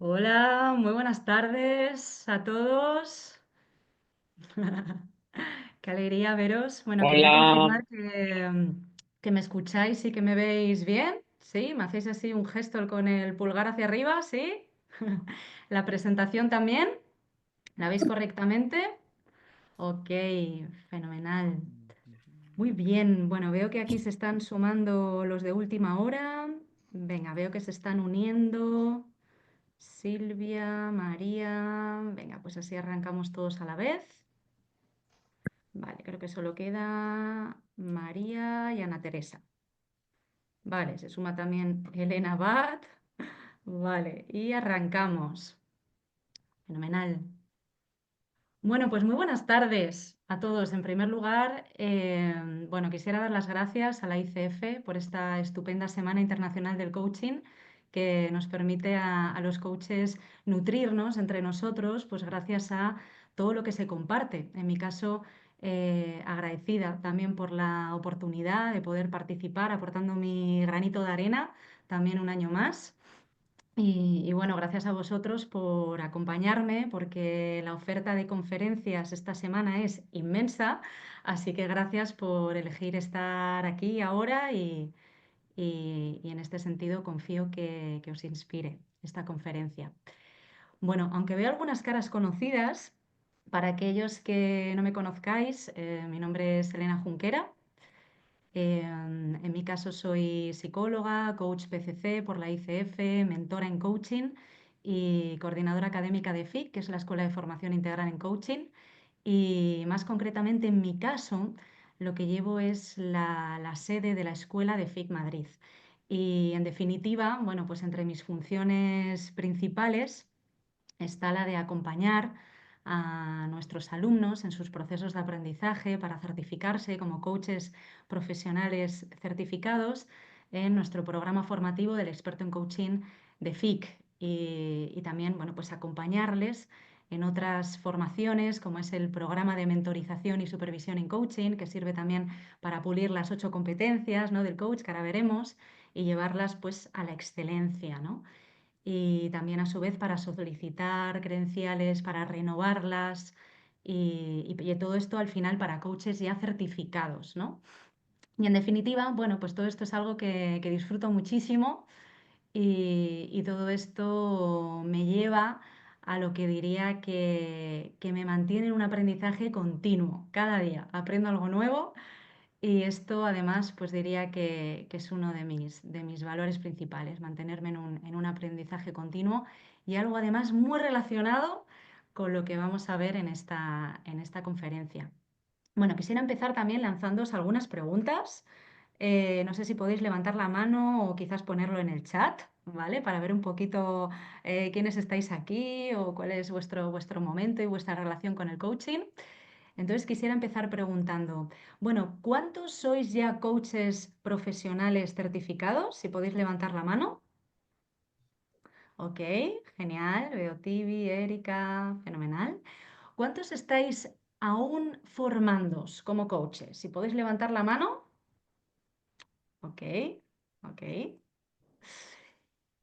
Hola, muy buenas tardes a todos. Qué alegría veros. Bueno, quería Hola, confirmar que me escucháis y que me veis bien. ¿Sí? ¿Me hacéis así un gesto con el pulgar hacia arriba? ¿Sí? ¿La presentación también? ¿La veis correctamente? Ok, fenomenal. Muy bien. Bueno, veo que aquí se están sumando los de última hora. Venga, veo que se están uniendo. Silvia, María. Venga, pues así arrancamos todos a la vez. Vale, creo que solo queda María y Ana Teresa. Vale, se suma también Elena Bat. Vale, y arrancamos. Fenomenal. Bueno, pues muy buenas tardes a todos. En primer lugar, bueno, quisiera dar las gracias a la ICF por esta estupenda Semana Internacional del Coaching que nos permite a los coaches nutrirnos entre nosotros, pues gracias a todo lo que se comparte. En mi caso, agradecida también por la oportunidad de poder participar aportando mi granito de arena también un año más. Y bueno, gracias a vosotros por acompañarme, porque la oferta de conferencias esta semana es inmensa, así que gracias por elegir estar aquí ahora y en este sentido confío que os inspire esta conferencia. Bueno, aunque veo algunas caras conocidas, para aquellos que no me conozcáis, mi nombre es Elena Junquera. En mi caso soy psicóloga, coach PCC por la ICF, mentora en coaching y coordinadora académica de FIC, que es la Escuela de Formación Integral en Coaching. Y más concretamente en mi caso, lo que llevo es la sede de la Escuela de FIC Madrid. Y en definitiva, bueno, pues entre mis funciones principales está la de acompañar a nuestros alumnos en sus procesos de aprendizaje para certificarse como coaches profesionales certificados en nuestro programa formativo del experto en coaching de FIC y también, bueno, pues acompañarles en otras formaciones como es el programa de mentorización y supervisión en coaching, que sirve también para pulir las 8 competencias, ¿no?, del coach, que ahora veremos, y llevarlas pues a la excelencia, ¿no? Y también a su vez para solicitar credenciales, para renovarlas y todo esto al final para coaches ya certificados, ¿no? Y en definitiva, bueno, pues todo esto es algo que disfruto muchísimo y todo esto me lleva a lo que diría que me mantiene en un aprendizaje continuo. Cada día aprendo algo nuevo y esto además, pues diría que es uno de mis valores principales, mantenerme en un aprendizaje continuo y algo además muy relacionado con lo que vamos a ver en esta conferencia. Bueno, quisiera empezar también lanzándoos algunas preguntas. No sé si podéis levantar la mano o quizás ponerlo en el chat, ¿vale? Para ver un poquito quiénes estáis aquí o cuál es vuestro momento y vuestra relación con el coaching. Entonces quisiera empezar preguntando, bueno, ¿cuántos sois ya coaches profesionales certificados? Si podéis levantar la mano. Ok, genial. Veo Tibi, Erika, fenomenal. ¿Cuántos estáis aún formándoos como coaches? Si podéis levantar la mano. Ok, ok.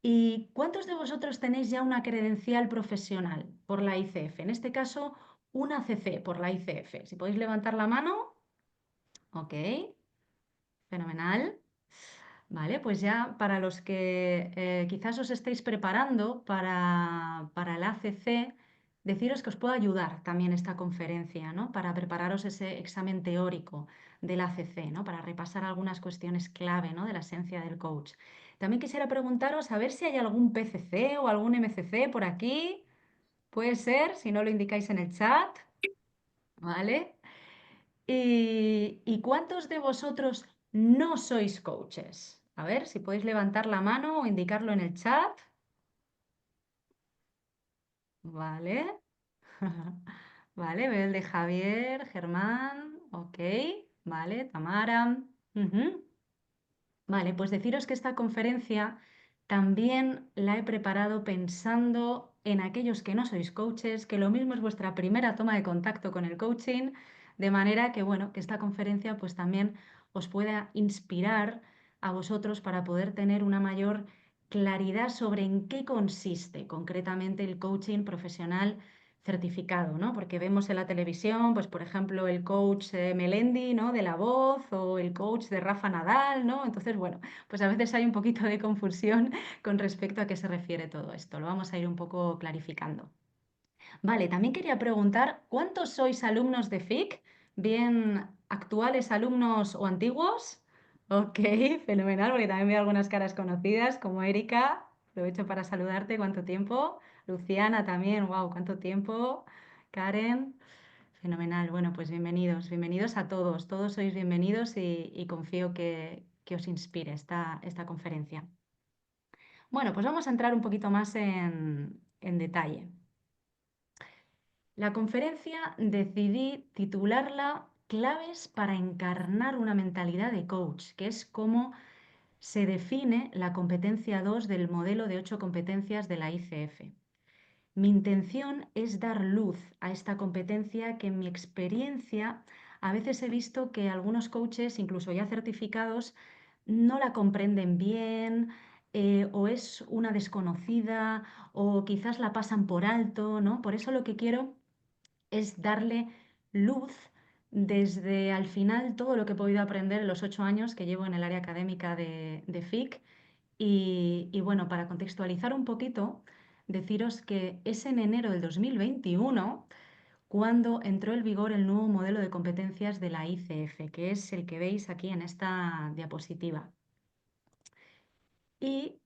¿Y cuántos de vosotros tenéis ya una credencial profesional por la ICF? En este caso, una CC por la ICF. Si podéis levantar la mano. Ok, fenomenal. Vale, pues ya para los que quizás os estéis preparando para el ACC, deciros que os puedo ayudar también esta conferencia, ¿no? Para prepararos ese examen teórico del ACC, ¿no? Para repasar algunas cuestiones clave, ¿no?, de la esencia del coach. También quisiera preguntaros a ver si hay algún PCC o algún MCC por aquí. Puede ser, si no lo indicáis en el chat, ¿vale? ¿Y cuántos de vosotros no sois coaches? A ver si podéis levantar la mano o indicarlo en el chat. Vale. Vale, veo el de Javier, Germán, ok. Vale, Tamara. Ujú. Vale, pues deciros que esta conferencia también la he preparado pensando en aquellos que no sois coaches, que lo mismo es vuestra primera toma de contacto con el coaching, de manera que, bueno, que esta conferencia pues también os pueda inspirar a vosotros para poder tener una mayor claridad sobre en qué consiste concretamente el coaching profesional certificado, ¿no? Porque vemos en la televisión, pues por ejemplo, el coach Melendi, ¿no? De La Voz o el coach de Rafa Nadal, ¿no? Entonces, bueno, pues a veces hay un poquito de confusión con respecto a qué se refiere todo esto. Lo vamos a ir un poco clarificando. Vale, también quería preguntar, ¿cuántos sois alumnos de FIC? ¿Bien actuales alumnos o antiguos? Ok, fenomenal, porque también veo algunas caras conocidas, como Erika, aprovecho para saludarte, ¿cuánto tiempo? Luciana también, wow, ¿cuánto tiempo? Karen, fenomenal. Bueno, pues bienvenidos, bienvenidos a todos, todos sois bienvenidos y confío que os inspire esta conferencia. Bueno, pues vamos a entrar un poquito más en detalle. La conferencia decidí titularla Claves para encarnar una mentalidad de coach, que es cómo se define la competencia 2 del modelo de 8 competencias de la ICF. Mi intención es dar luz a esta competencia que en mi experiencia a veces he visto que algunos coaches, incluso ya certificados, no la comprenden bien, o es una desconocida o quizás la pasan por alto, ¿no? Por eso lo que quiero es darle luz desde al final todo lo que he podido aprender en los 8 años que llevo en el área académica de FIC. Y bueno, para contextualizar un poquito, deciros que es en enero del 2021 cuando entró en vigor el nuevo modelo de competencias de la ICF, que es el que veis aquí en esta diapositiva. Y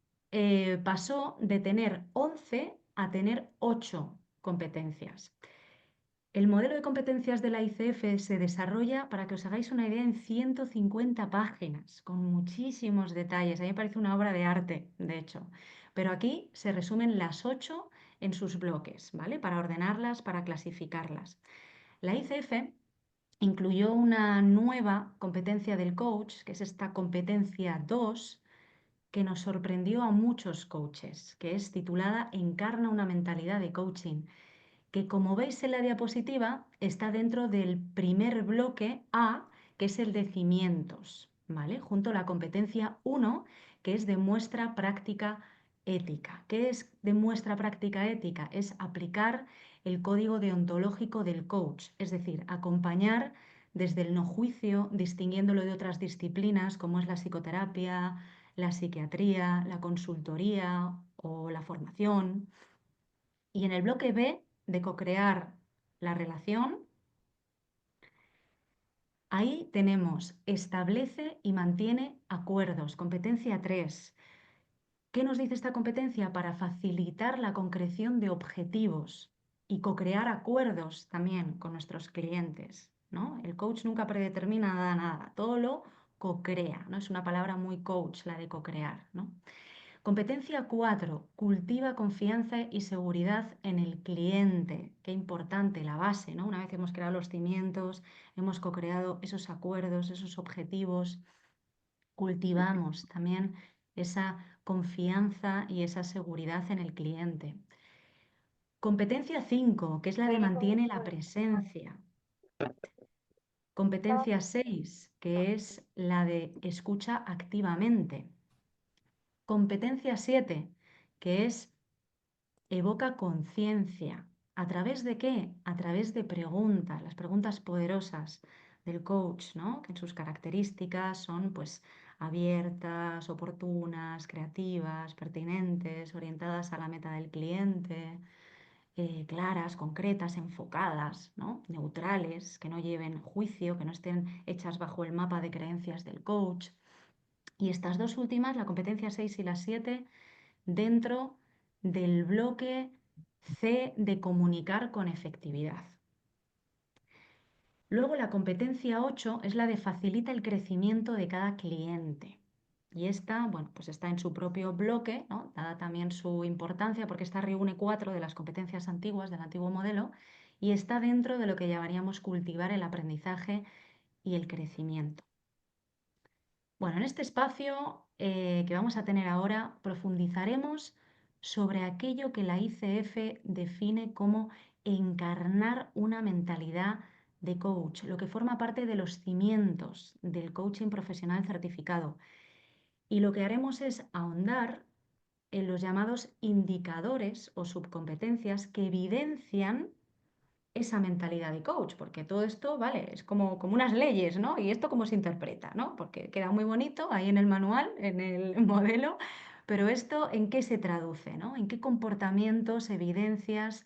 pasó de tener 11 a tener 8 competencias. El modelo de competencias de la ICF se desarrolla, para que os hagáis una idea, en 150 páginas, con muchísimos detalles. A mí me parece una obra de arte, de hecho. Pero aquí se resumen las 8 en sus bloques, ¿vale? Para ordenarlas, para clasificarlas. La ICF incluyó una nueva competencia del coach, que es esta competencia 2, que nos sorprendió a muchos coaches, que es titulada Encarna una mentalidad de coaching, que como veis en la diapositiva está dentro del primer bloque A, que es el de cimientos, ¿vale? Junto a la competencia 1, que es de muestra práctica ética. ¿Qué es de muestra práctica ética? Es aplicar el código deontológico del coach, es decir, acompañar desde el no juicio, distinguiéndolo de otras disciplinas como es la psicoterapia, la psiquiatría, la consultoría o la formación. Y en el bloque B de co-crear la relación, ahí tenemos establece y mantiene acuerdos, competencia 3. ¿Qué nos dice esta competencia? Para facilitar la concreción de objetivos y co-crear acuerdos también con nuestros clientes, ¿no? El coach nunca predetermina nada, todo lo co-crea, ¿no? Es una palabra muy coach la de co-crear, ¿no? Competencia 4, cultiva confianza y seguridad en el cliente. Qué importante, la base, ¿no? Una vez que hemos creado los cimientos, hemos co-creado esos acuerdos, esos objetivos, cultivamos también esa confianza y esa seguridad en el cliente. Competencia 5, que es la de mantiene la presencia. Competencia 6, que es la de escucha activamente. Competencia 7, que es evoca conciencia. ¿A través de qué? A través de preguntas, las preguntas poderosas del coach, ¿no? Que en sus características son pues abiertas, oportunas, creativas, pertinentes, orientadas a la meta del cliente, claras, concretas, enfocadas, ¿no? Neutrales, que no lleven juicio, que no estén hechas bajo el mapa de creencias del coach. Y estas dos últimas, la competencia 6 y la 7, dentro del bloque C de comunicar con efectividad. Luego la competencia 8 es la de facilita el crecimiento de cada cliente. Y esta, bueno, pues está en su propio bloque, ¿no? Dada también su importancia porque esta reúne 4 de las competencias antiguas del antiguo modelo y está dentro de lo que llamaríamos cultivar el aprendizaje y el crecimiento. Bueno, en este espacio que vamos a tener ahora profundizaremos sobre aquello que la ICF define como encarnar una mentalidad de coach, lo que forma parte de los cimientos del coaching profesional certificado. Y lo que haremos es ahondar en los llamados indicadores o subcompetencias que evidencian esa mentalidad de coach, porque todo esto, vale, es como unas leyes, ¿no? Y esto cómo se interpreta, ¿no? Porque queda muy bonito ahí en el manual, en el modelo, pero esto ¿en qué se traduce, ¿no? ¿En qué comportamientos, evidencias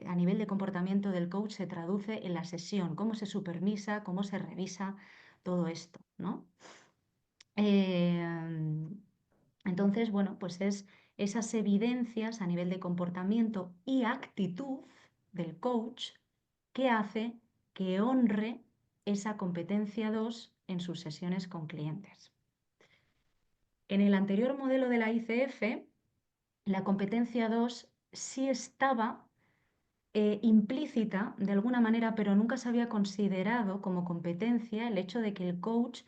a nivel de comportamiento del coach se traduce en la sesión? ¿Cómo se supervisa? ¿Cómo se revisa todo esto, ¿no? Eh, entonces, bueno, pues es esas evidencias a nivel de comportamiento y actitud del coach que hace que honre esa competencia 2 en sus sesiones con clientes. En el anterior modelo de la ICF, la competencia 2 sí estaba implícita de alguna manera, pero nunca se había considerado como competencia el hecho de que el coach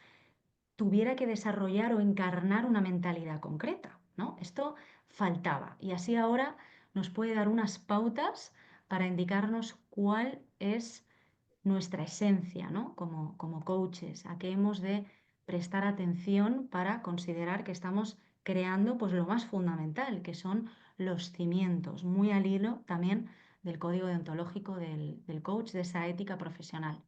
tuviera que desarrollar o encarnar una mentalidad concreta, ¿no? Esto faltaba y así ahora nos puede dar unas pautas para indicarnos cuál es nuestra esencia, ¿no? Como coaches, a qué hemos de prestar atención para considerar que estamos creando pues lo más fundamental, que son los cimientos, muy al hilo también del código deontológico del coach, de esa ética profesional.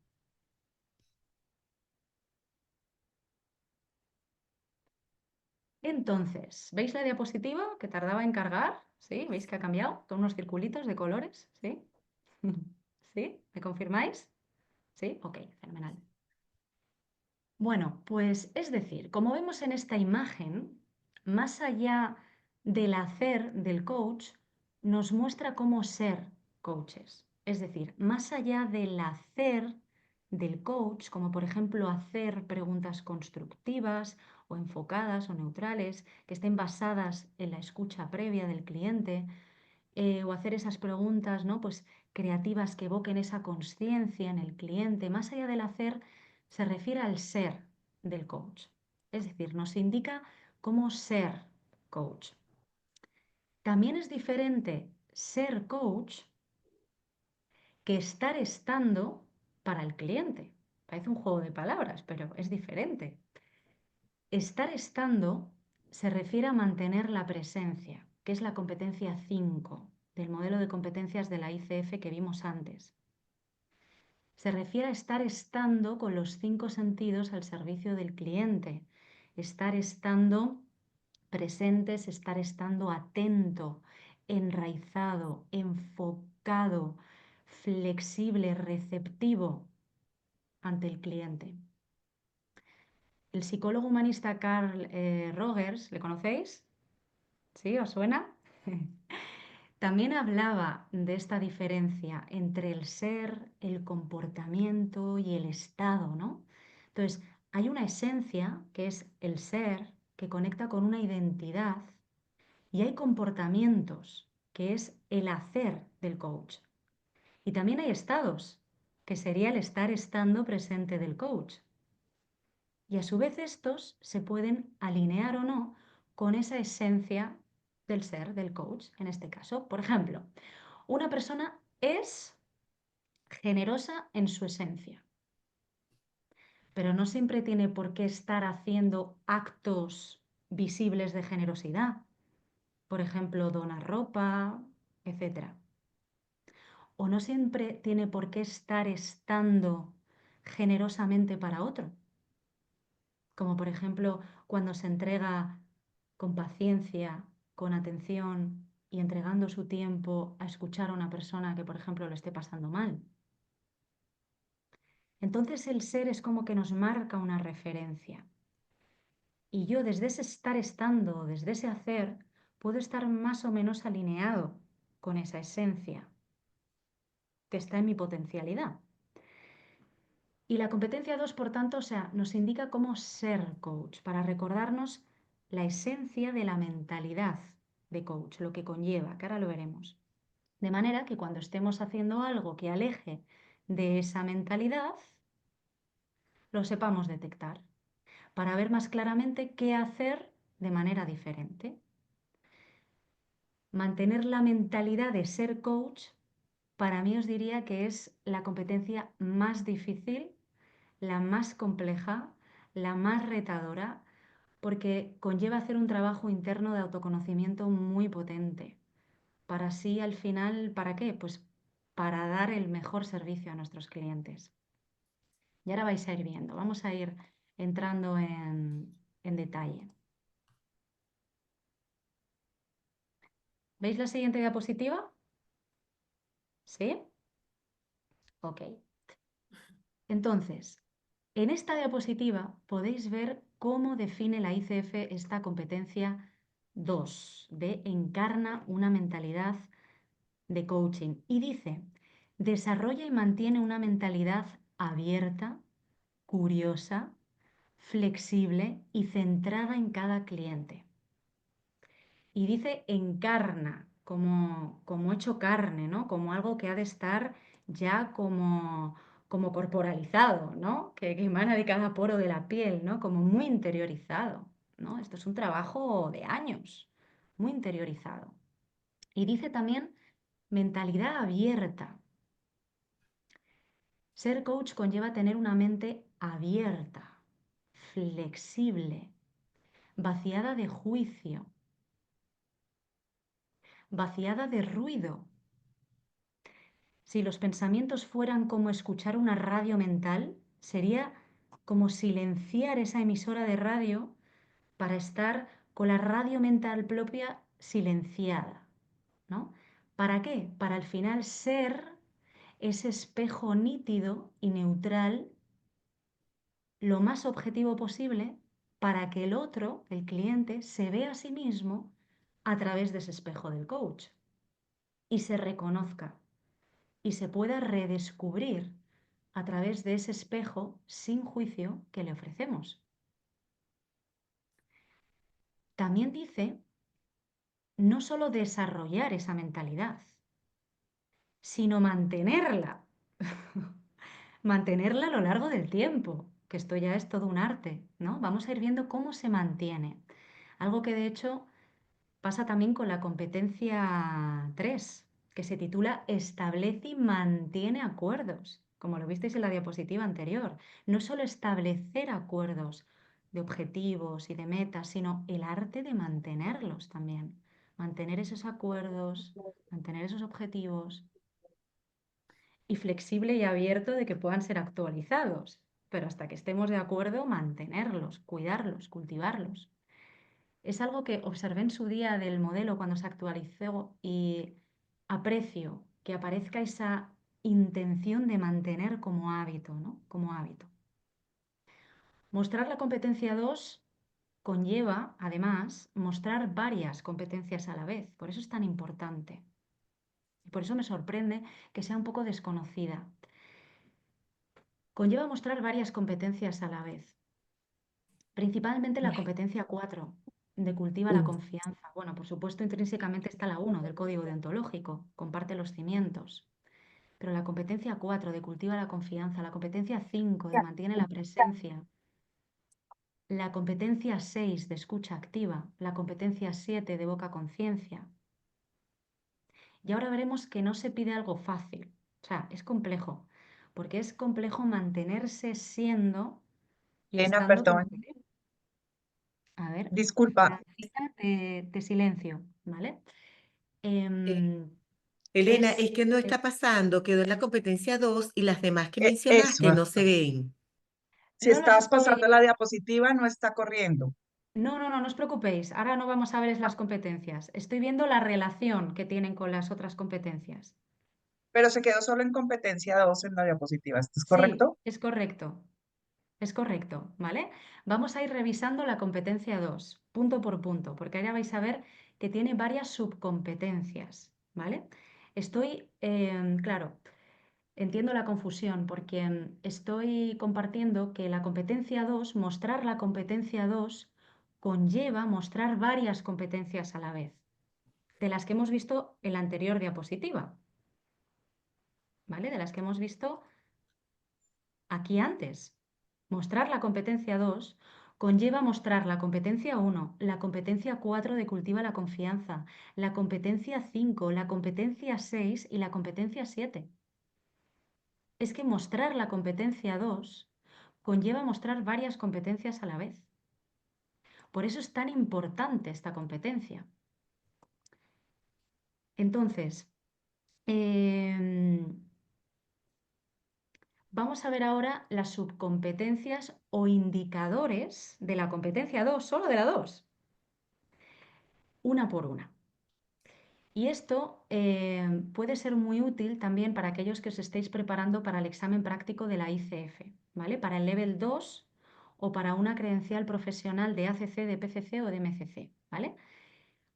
Entonces, ¿veis la diapositiva que tardaba en cargar? ¿Sí? ¿Veis que ha cambiado? Con unos circulitos de colores, ¿sí? ¿Sí? ¿Me confirmáis? ¿Sí? Ok, fenomenal. Bueno, pues es decir, como vemos en esta imagen, más allá del hacer del coach, nos muestra cómo ser coaches. Es decir, más allá del hacer del coach, como por ejemplo hacer preguntas constructivas o enfocadas o neutrales, que estén basadas en la escucha previa del cliente, o hacer esas preguntas, ¿no? Pues creativas que evoquen esa conciencia en el cliente, más allá del hacer, se refiere al ser del coach. Es decir, nos indica cómo ser coach. También es diferente ser coach que estar estando para el cliente. Parece un juego de palabras, pero es diferente. Estar estando se refiere a mantener la presencia, que es la competencia 5 del modelo de competencias de la ICF que vimos antes. Se refiere a estar estando con los 5 sentidos al servicio del cliente, estar estando presentes, estar estando atento, enraizado, enfocado, flexible, receptivo ante el cliente. El psicólogo humanista Carl Rogers, ¿le conocéis? ¿Sí? ¿Os suena? También hablaba de esta diferencia entre el ser, el comportamiento y el estado, ¿no? Entonces, hay una esencia que es el ser, que conecta con una identidad, y hay comportamientos, que es el hacer del coach. Y también hay estados, que sería el estar estando presente del coach. Y a su vez estos se pueden alinear o no con esa esencia del ser, del coach, en este caso. Por ejemplo, una persona es generosa en su esencia, pero no siempre tiene por qué estar haciendo actos visibles de generosidad. Por ejemplo, donar ropa, etcétera. O no siempre tiene por qué estar estando generosamente para otro. Como por ejemplo cuando se entrega con paciencia, con atención y entregando su tiempo a escuchar a una persona que por ejemplo lo esté pasando mal. Entonces el ser es como que nos marca una referencia. Y yo desde ese estar estando, desde ese hacer, puedo estar más o menos alineado con esa esencia que está en mi potencialidad. Y la competencia 2 por tanto, o sea, nos indica cómo ser coach, para recordarnos la esencia de la mentalidad de coach, lo que conlleva, que ahora lo veremos. De manera que cuando estemos haciendo algo que aleje de esa mentalidad, lo sepamos detectar, para ver más claramente qué hacer de manera diferente. Mantener la mentalidad de ser coach, para mí os diría que es la competencia más difícil, la más compleja, la más retadora, porque conlleva hacer un trabajo interno de autoconocimiento muy potente. Para así al final, ¿para qué? Pues para dar el mejor servicio a nuestros clientes. Y ahora vais a ir viendo, vamos a ir entrando en detalle. ¿Veis la siguiente diapositiva? ¿Sí? Ok. Entonces, en esta diapositiva podéis ver cómo define la ICF esta competencia 2 de encarna una mentalidad de coaching y dice, desarrolla y mantiene una mentalidad abierta, curiosa, flexible y centrada en cada cliente. Y dice encarna, como hecho carne, ¿no? Como algo que ha de estar ya como corporalizado, ¿no? Que emana de cada poro de la piel, ¿no? Como muy interiorizado, ¿no? Esto es un trabajo de años, muy interiorizado. Y dice también mentalidad abierta. Ser coach conlleva tener una mente abierta, flexible, vaciada de juicio, vaciada de ruido. Si los pensamientos fueran como escuchar una radio mental, sería como silenciar esa emisora de radio para estar con la radio mental propia silenciada, ¿no? ¿Para qué? Para al final ser ese espejo nítido y neutral lo más objetivo posible para que el otro, el cliente, se vea a sí mismo a través de ese espejo del coach y se reconozca y se pueda redescubrir a través de ese espejo sin juicio que le ofrecemos. También dice no solo desarrollar esa mentalidad, sino mantenerla. Mantenerla a lo largo del tiempo, que esto ya es todo un arte, ¿no? Vamos a ir viendo cómo se mantiene. Algo que de hecho pasa también con la competencia 3, que se titula Establece y mantiene acuerdos, como lo visteis en la diapositiva anterior. No solo establecer acuerdos de objetivos y de metas, sino el arte de mantenerlos también. Mantener esos acuerdos, mantener esos objetivos y flexible y abierto de que puedan ser actualizados, pero hasta que estemos de acuerdo, mantenerlos, cuidarlos, cultivarlos. Es algo que observé en su día del modelo cuando se actualizó y aprecio que aparezca esa intención de mantener como hábito, ¿no? Como hábito. Mostrar la competencia 2 conlleva, además, mostrar varias competencias a la vez. Por eso es tan importante. Y por eso me sorprende que sea un poco desconocida. Conlleva mostrar varias competencias a la vez. Principalmente la competencia 4 de cultiva la confianza. Bueno, por supuesto, intrínsecamente está la 1 del código deontológico, comparte los cimientos. Pero la competencia 4 de cultiva la confianza, la competencia 5 de mantiene la presencia, la competencia 6 de escucha activa, la competencia 7 de evoca conciencia. Y ahora veremos que no se pide algo fácil, o sea, es complejo, porque es complejo mantenerse siendo y Elena, estando como perdón, queremos. A ver, disculpa. Francisca, te silencio, ¿vale? Eh, Em, Elena, es, es que no está pasando, quedó en la competencia 2 y las demás que Eso. mencionaste no se ven. Si no las estás pasando la estoy, diapositiva, no está corriendo, no os preocupéis, ahora no vamos a ver las competencias, estoy viendo la relación que tienen con las otras competencias. pero se quedó solo en competencia 2 en la diapositiva. ¿Esto es Sí, correcto? es correcto, ¿vale? Vamos a ir revisando la competencia 2 punto por punto, porque ahora vais a ver que tiene varias subcompetencias, ¿vale? Claro, entiendo la confusión porque estoy compartiendo que la competencia 2, mostrar la competencia 2, conlleva mostrar varias competencias a la vez, de las que hemos visto en la anterior diapositiva, ¿vale? De las que hemos visto aquí antes. Mostrar la competencia 2 conlleva mostrar la competencia 1, la competencia 4 de cultiva la confianza, la competencia 5, la competencia 6 y la competencia 7. Es que mostrar la competencia 2 conlleva mostrar varias competencias a la vez. Por eso es tan importante esta competencia. Entonces, vamos a ver ahora las subcompetencias o indicadores de la competencia 2, solo de la 2, una por una. Y esto puede ser muy útil también para aquellos que os estéis preparando para el examen práctico de la ICF, ¿vale? Para el Level 2 o para una credencial profesional de ACC, de PCC o de MCC, ¿vale?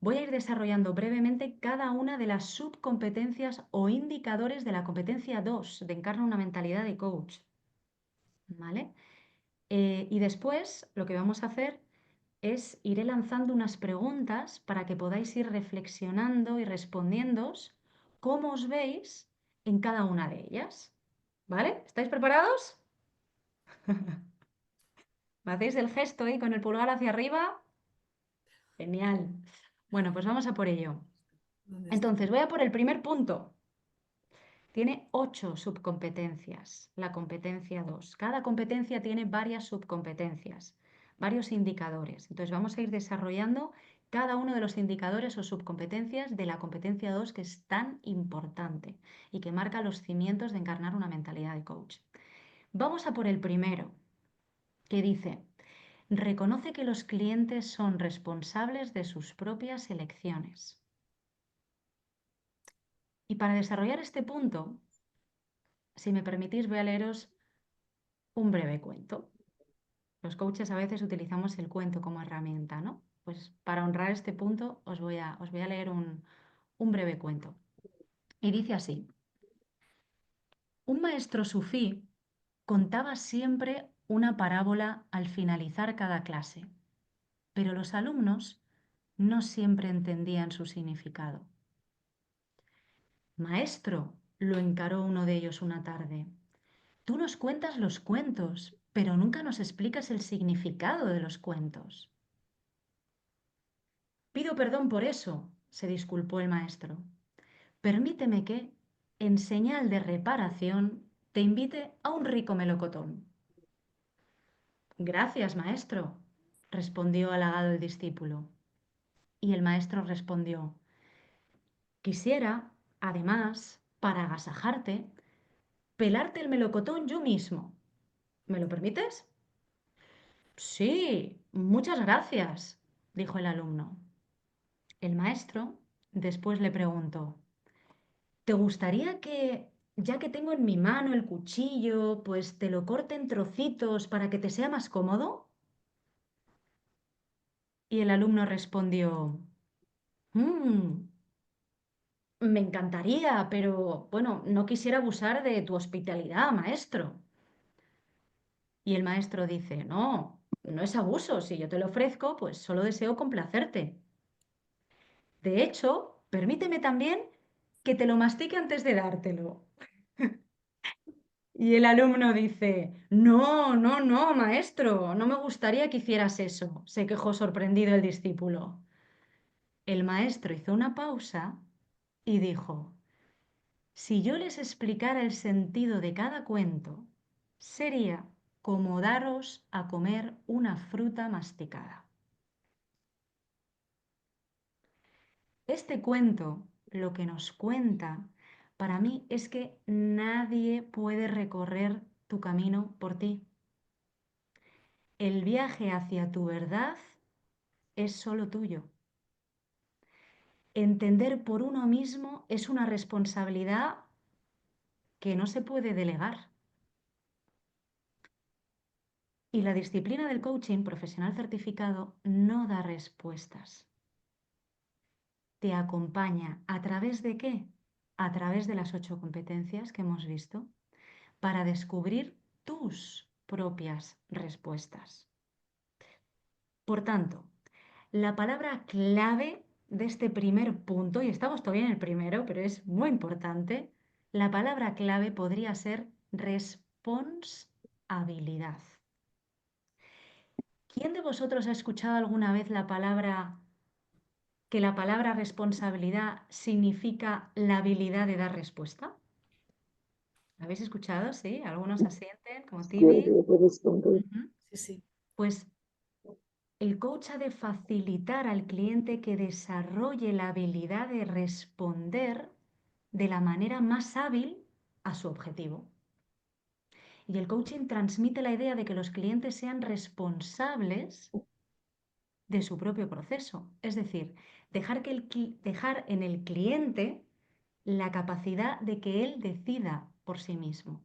Voy a ir desarrollando brevemente cada una de las subcompetencias o indicadores de la competencia 2 de Encarna una mentalidad de coach, ¿vale? Y después lo que vamos a hacer es iré lanzando unas preguntas para que podáis ir reflexionando y respondiéndoos cómo os veis en cada una de ellas. ¿Vale? ¿Estáis preparados? ¿Me hacéis el gesto ahí con el pulgar hacia arriba? Genial. Bueno, pues vamos a por ello. ¿Dónde está? Entonces, voy a por el primer punto. Tiene 8 subcompetencias, la competencia 2. Cada competencia tiene varias subcompetencias, varios indicadores. Entonces vamos a ir desarrollando cada uno de los indicadores o subcompetencias de la competencia 2 que es tan importante y que marca los cimientos de encarnar una mentalidad de coach. Vamos a por el primero, que dice, reconoce que los clientes son responsables de sus propias elecciones. Y para desarrollar este punto, si me permitís, voy a leeros un breve cuento. Los coaches a veces utilizamos el cuento como herramienta, ¿no? Pues para honrar este punto os voy a leer un breve cuento. Y dice así, un maestro sufí contaba siempre una parábola al finalizar cada clase, pero los alumnos no siempre entendían su significado. Maestro, lo encaró uno de ellos una tarde, tú nos cuentas los cuentos, pero nunca nos explicas el significado de los cuentos. Pido perdón por eso, se disculpó el maestro. Permíteme que, en señal de reparación, te invite a un rico melocotón. Gracias, maestro, respondió halagado el discípulo. Y el maestro respondió, quisiera, además, para agasajarte, pelarte el melocotón yo mismo. ¿Me lo permites? Sí, muchas gracias, dijo el alumno. El maestro después le preguntó, ¿te gustaría que, ya que tengo en mi mano el cuchillo, pues te lo corte en trocitos para que te sea más cómodo? Y el alumno respondió, "Mm, me encantaría, pero bueno, no quisiera abusar de tu hospitalidad, maestro." Y el maestro dice, no, no es abuso, si yo te lo ofrezco, pues solo deseo complacerte. De hecho, permíteme también que te lo mastique antes de dártelo. Y el alumno dice, no, no, no, maestro, no me gustaría que hicieras eso, se quejó sorprendido el discípulo. El maestro hizo una pausa y dijo, si yo les explicara el sentido de cada cuento, sería como daros a comer una fruta masticada. Este cuento lo que nos cuenta para mí es que nadie puede recorrer tu camino por ti. El viaje hacia tu verdad es solo tuyo. Entender por uno mismo es una responsabilidad que no se puede delegar. Y la disciplina del coaching profesional certificado no da respuestas. Te acompaña ¿a través de qué? A través de las 8 competencias que hemos visto para descubrir tus propias respuestas. Por tanto, la palabra clave de este primer punto, y estamos todavía en el primero, pero es muy importante, la palabra clave podría ser responsabilidad. ¿Quién de vosotros ha escuchado alguna vez que la palabra responsabilidad significa la habilidad de dar respuesta? ¿La habéis escuchado? Sí, algunos asienten, como Tibi. Yo puedo responder. Ujú. Sí, sí. Pues El coach ha de facilitar al cliente que desarrolle la habilidad de responder de la manera más hábil a su objetivo. Y el coaching transmite la idea de que los clientes sean responsables de su propio proceso. Es decir, dejar en el cliente la capacidad de que él decida por sí mismo.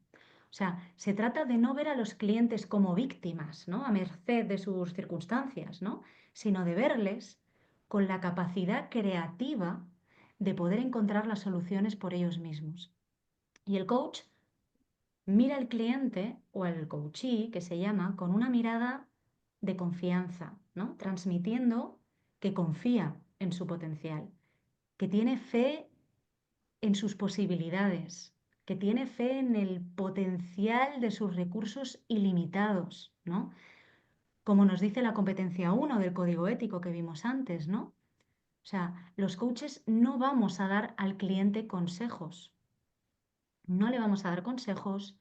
O sea, se trata de no ver a los clientes como víctimas, ¿no? A merced de sus circunstancias, ¿no? Sino de verles con la capacidad creativa de poder encontrar las soluciones por ellos mismos. Y el coach mira al cliente o al coachee, que se llama, con una mirada de confianza, ¿no? Transmitiendo que confía en su potencial, que tiene fe en sus posibilidades, que tiene fe en el potencial de sus recursos ilimitados, ¿no? Como nos dice la competencia 1 del código ético que vimos antes, ¿no? O sea, los coaches no vamos a dar al cliente consejos, no le vamos a dar consejos,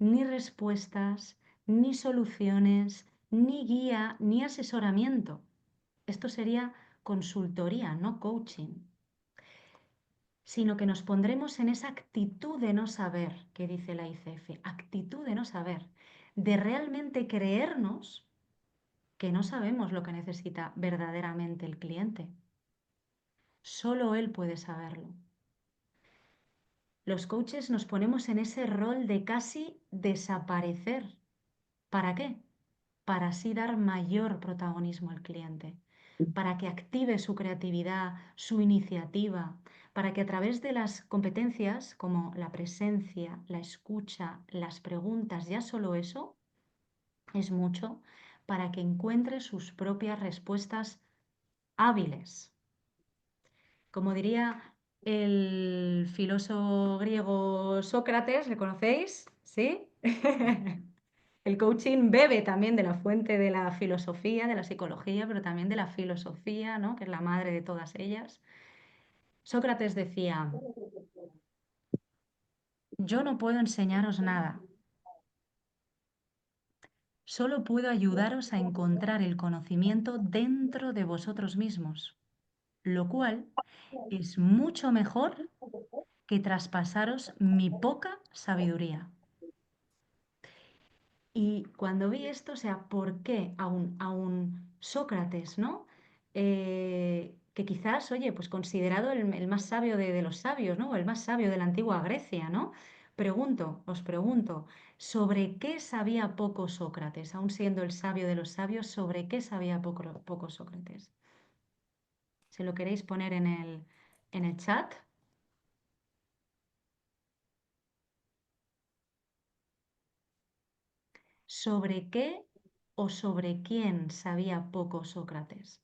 ni respuestas, ni soluciones, ni guía, ni asesoramiento. Esto sería consultoría, no coaching. Sino que nos pondremos en esa actitud de no saber que dice la ICF, actitud de no saber, de realmente creernos que no sabemos lo que necesita verdaderamente el cliente. Solo él puede saberlo. Los coaches nos ponemos en ese rol de casi desaparecer. ¿Para qué? Para así dar mayor protagonismo al cliente, para que active su creatividad, su iniciativa, para que a través de las competencias como la presencia, la escucha, las preguntas, ya solo eso es mucho, para que encuentre sus propias respuestas hábiles. Como diría el filósofo griego Sócrates, ¿le conocéis? ¿Sí? El coaching bebe también de la fuente de la filosofía, de la psicología, pero también de la filosofía, ¿no? Que es la madre de todas ellas. Sócrates decía, yo no puedo enseñaros nada, solo puedo ayudaros a encontrar el conocimiento dentro de vosotros mismos, lo cual es mucho mejor que traspasaros mi poca sabiduría. Y cuando vi esto, o sea, ¿por qué a un Sócrates, ¿no? Que quizás, oye, pues considerado el más sabio de los sabios, ¿no? O el más sabio de la antigua Grecia, ¿no? Os pregunto, ¿sobre qué sabía poco Sócrates? Aún siendo el sabio de los sabios, ¿sobre qué sabía poco Sócrates? ¿Se lo queréis poner en el chat? ¿Sobre qué o sobre quién sabía poco Sócrates?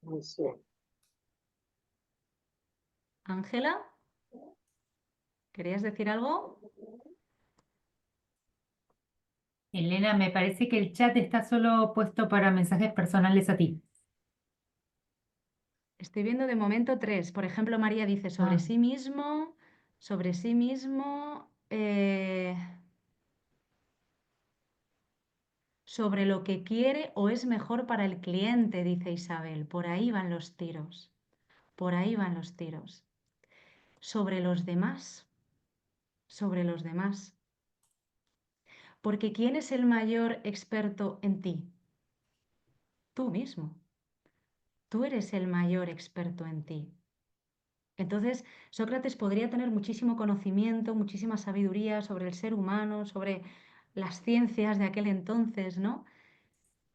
No sé. Ángela, ¿querías decir algo? Elena, me parece que el chat está solo puesto para mensajes personales a ti. Estoy viendo de momento 3. Por ejemplo, María dice sobre Ah. sí mismo, sobre sí mismo, sobre lo que quiere o es mejor para el cliente, dice Isabel. Por ahí van los tiros. Por ahí van los tiros. Sobre los demás. Sobre los demás. Porque ¿quién es el mayor experto en ti? Tú mismo. Tú eres el mayor experto en ti. Entonces, Sócrates podría tener muchísimo conocimiento, muchísima sabiduría sobre el ser humano, sobre las ciencias de aquel entonces, ¿no?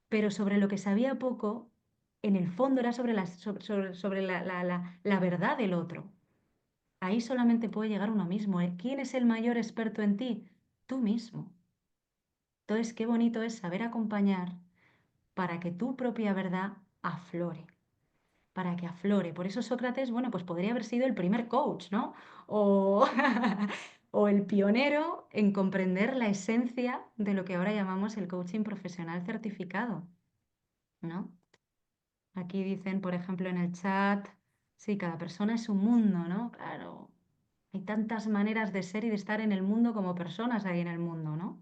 Pero sobre lo que sabía poco, en el fondo era sobre la verdad del otro. Ahí solamente puede llegar uno mismo, ¿eh? ¿Quién es el mayor experto en ti? Tú mismo. Entonces, qué bonito es saber acompañar para que tu propia verdad aflore. Para que aflore. Por eso Sócrates, bueno, pues podría haber sido el primer coach, ¿no? O, o el pionero en comprender la esencia de lo que ahora llamamos el coaching profesional certificado, ¿no? Aquí dicen, por ejemplo, en el chat, sí, cada persona es un mundo, ¿no? Claro, hay tantas maneras de ser y de estar en el mundo como personas hay en el mundo, ¿no?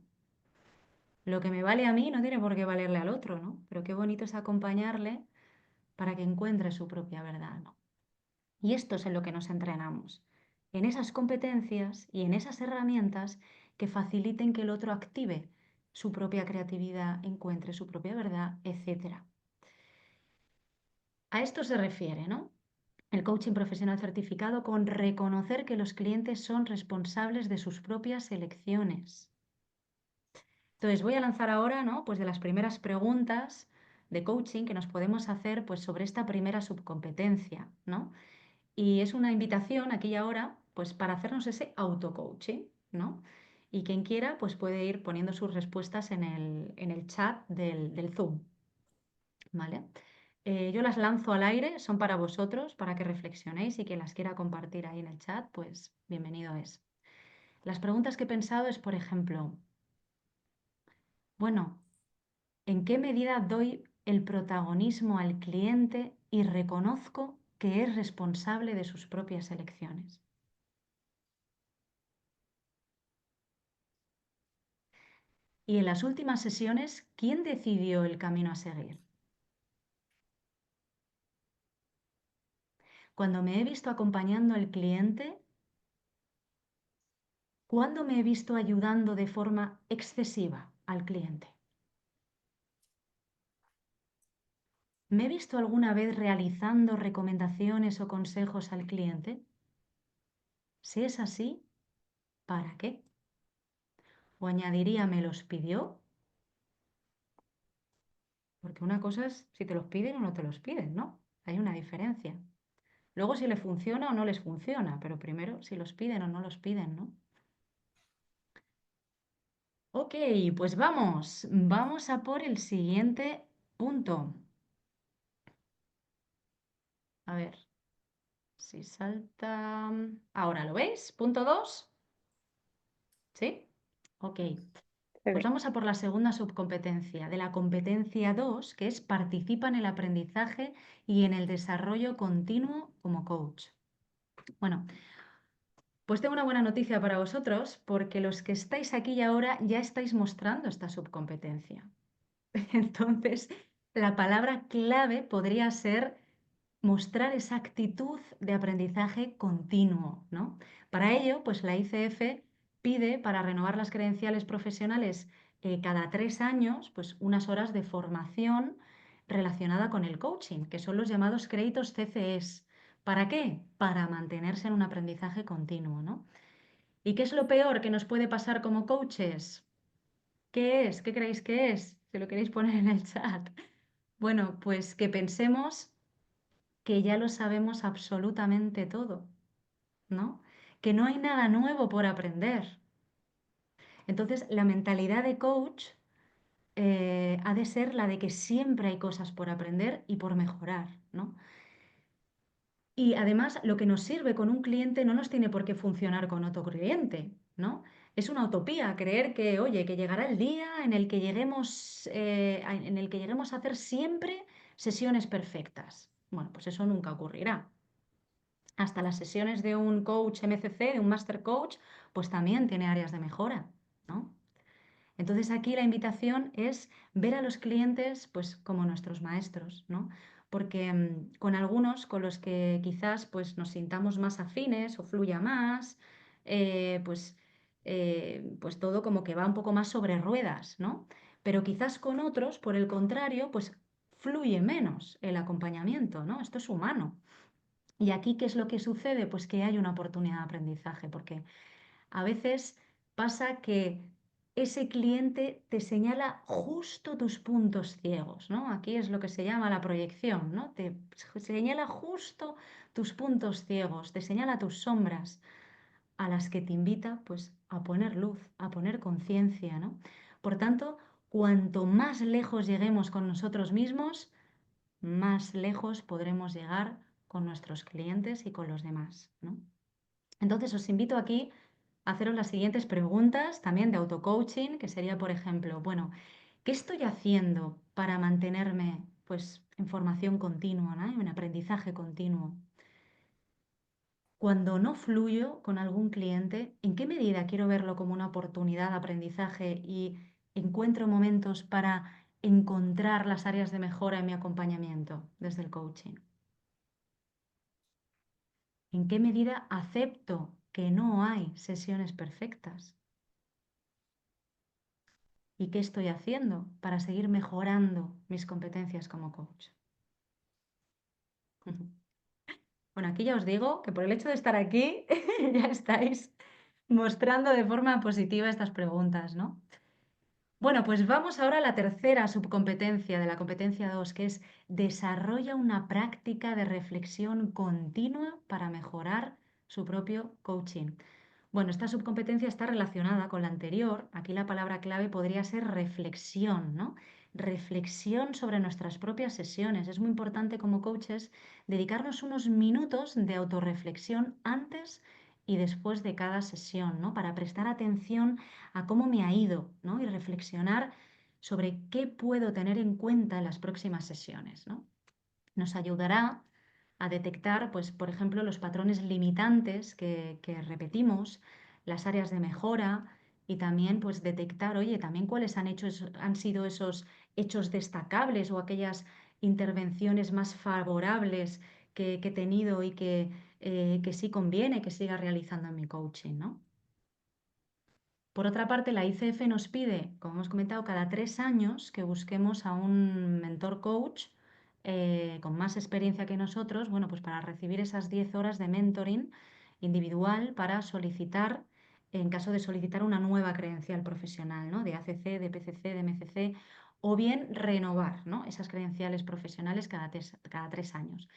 Lo que me vale a mí no tiene por qué valerle al otro, ¿no? Pero qué bonito es acompañarle para que encuentre su propia verdad, ¿no? Y esto es en lo que nos entrenamos, en esas competencias y en esas herramientas que faciliten que el otro active su propia creatividad, encuentre su propia verdad, etc. A esto se refiere, ¿no? El coaching profesional certificado con reconocer que los clientes son responsables de sus propias elecciones. Entonces voy a lanzar ahora, ¿no? Pues de las primeras preguntas de coaching que nos podemos hacer pues sobre esta primera subcompetencia, ¿no? Y es una invitación aquí y ahora pues para hacernos ese auto-coaching, ¿no? Y quien quiera pues puede ir poniendo sus respuestas en el chat del Zoom, ¿vale? Yo las lanzo al aire, son para vosotros, para que reflexionéis y quien las quiera compartir ahí en el chat, pues bienvenido es. Las preguntas que he pensado es, por ejemplo, bueno, ¿en qué medida doy el protagonismo al cliente y reconozco que es responsable de sus propias elecciones? Y en las últimas sesiones, ¿quién decidió el camino a seguir? Cuando me he visto acompañando al cliente, ¿cuándo me he visto ayudando de forma excesiva al cliente? ¿Me he visto alguna vez realizando recomendaciones o consejos al cliente? Si es así, ¿para qué? O añadiría, ¿me los pidió? Porque una cosa es si te los piden o no te los piden, ¿no? Hay una diferencia. Luego si le funciona o no les funciona, pero primero si los piden o no los piden, ¿no? Ok, pues vamos a por el siguiente punto. A ver, si salta... Ahora, ¿lo veis? Punto 2. ¿Sí? Ok, Se pues ve. vamos a por la segunda subcompetencia, de la competencia 2, que es participa en el aprendizaje y en el desarrollo continuo como coach. Bueno, pues tengo una buena noticia para vosotros, porque los que estáis aquí y ahora ya estáis mostrando esta subcompetencia. Entonces, la palabra clave podría ser mostrar esa actitud de aprendizaje continuo, ¿no? Para ello, pues la ICF pide para renovar las credenciales profesionales cada 3 años, pues unas horas de formación relacionada con el coaching, que son los llamados créditos CCEs. ¿Para qué? Para mantenerse en un aprendizaje continuo, ¿no? ¿Y qué es lo peor que nos puede pasar como coaches? ¿Qué es? ¿Qué creéis que es? Si lo queréis poner en el chat. Bueno, pues que pensemos que ya lo sabemos absolutamente todo, ¿no? Que no hay nada nuevo por aprender. Entonces, la mentalidad de coach ha de ser la de que siempre hay cosas por aprender y por mejorar, ¿no? Y además, lo que nos sirve con un cliente no nos tiene por qué funcionar con otro cliente, ¿no? Es una utopía creer que, oye, que llegará el día en el que lleguemos a hacer siempre sesiones perfectas. Bueno, pues eso nunca ocurrirá. Hasta las sesiones de un coach MCC, de un master coach, pues también tiene áreas de mejora, ¿no? Entonces aquí la invitación es ver a los clientes pues como nuestros maestros, ¿no? Porque con algunos con los que quizás pues nos sintamos más afines o fluya más, pues todo como que va un poco más sobre ruedas, ¿no? Pero quizás con otros, por el contrario, pues fluye menos el acompañamiento, ¿no? Esto es humano. Y aquí, ¿qué es lo que sucede? Pues que hay una oportunidad de aprendizaje, porque a veces pasa que ese cliente te señala justo tus puntos ciegos, ¿no? Aquí es lo que se llama la proyección, ¿no? Te señala justo tus puntos ciegos, te señala tus sombras, a las que te invita, pues, a poner luz, a poner conciencia, ¿no? Por tanto, cuanto más lejos lleguemos con nosotros mismos, más lejos podremos llegar con nuestros clientes y con los demás, ¿no? Entonces os invito aquí a haceros las siguientes preguntas también de auto-coaching, que sería, por ejemplo, bueno, ¿qué estoy haciendo para mantenerme pues en formación continua, ¿no? En aprendizaje continuo? Cuando no fluyo con algún cliente, ¿en qué medida quiero verlo como una oportunidad de aprendizaje y encuentro momentos para encontrar las áreas de mejora en mi acompañamiento desde el coaching? ¿En qué medida acepto que no hay sesiones perfectas? ¿Y qué estoy haciendo para seguir mejorando mis competencias como coach? Bueno, aquí ya os digo que por el hecho de estar aquí ya estáis mostrando de forma positiva estas preguntas, ¿no? Bueno, pues vamos ahora a la tercera subcompetencia de la competencia 2, que es desarrolla una práctica de reflexión continua para mejorar su propio coaching. Bueno, esta subcompetencia está relacionada con la anterior. Aquí la palabra clave podría ser reflexión, ¿no? Reflexión sobre nuestras propias sesiones. Es muy importante como coaches dedicarnos unos minutos de autorreflexión antes y después de cada sesión, ¿no? Para prestar atención a cómo me ha ido, ¿no? Y reflexionar sobre qué puedo tener en cuenta en las próximas sesiones, ¿no? Nos ayudará a detectar, pues, por ejemplo, los patrones limitantes que repetimos, las áreas de mejora y también, pues, detectar, oye, también cuáles han sido esos hechos destacables o aquellas intervenciones más favorables que he tenido y que sí conviene que siga realizando en mi coaching, ¿no? Por otra parte, la ICF nos pide, como hemos comentado, cada 3 años que busquemos a un mentor coach con más experiencia que nosotros, bueno, pues para recibir esas 10 horas de mentoring individual para solicitar, en caso de solicitar una nueva credencial profesional, ¿no? De ACC, de PCC, de MCC, o bien renovar, ¿no? Esas credenciales profesionales cada 3 años.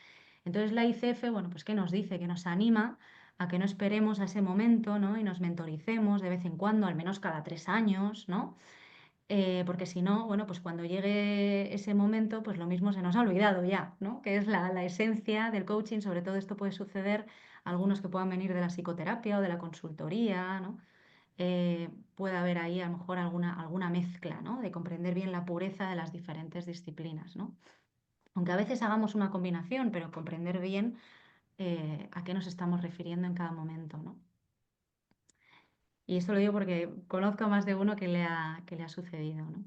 Entonces la ICF, bueno, pues ¿qué nos dice? Que nos anima a que no esperemos a ese momento, ¿no? Y nos mentoricemos de vez en cuando, al menos cada 3 años, ¿no? Porque si no, bueno, pues cuando llegue ese momento, pues lo mismo se nos ha olvidado ya, ¿no? Que es la esencia del coaching. Sobre todo esto puede suceder a algunos que puedan venir de la psicoterapia o de la consultoría, ¿no? Puede haber ahí a lo mejor alguna mezcla, ¿no? De comprender bien la pureza de las diferentes disciplinas, ¿no? Aunque a veces hagamos una combinación, pero comprender bien a qué nos estamos refiriendo en cada momento, ¿no? Y esto lo digo porque conozco a más de uno que le ha sucedido, ¿no?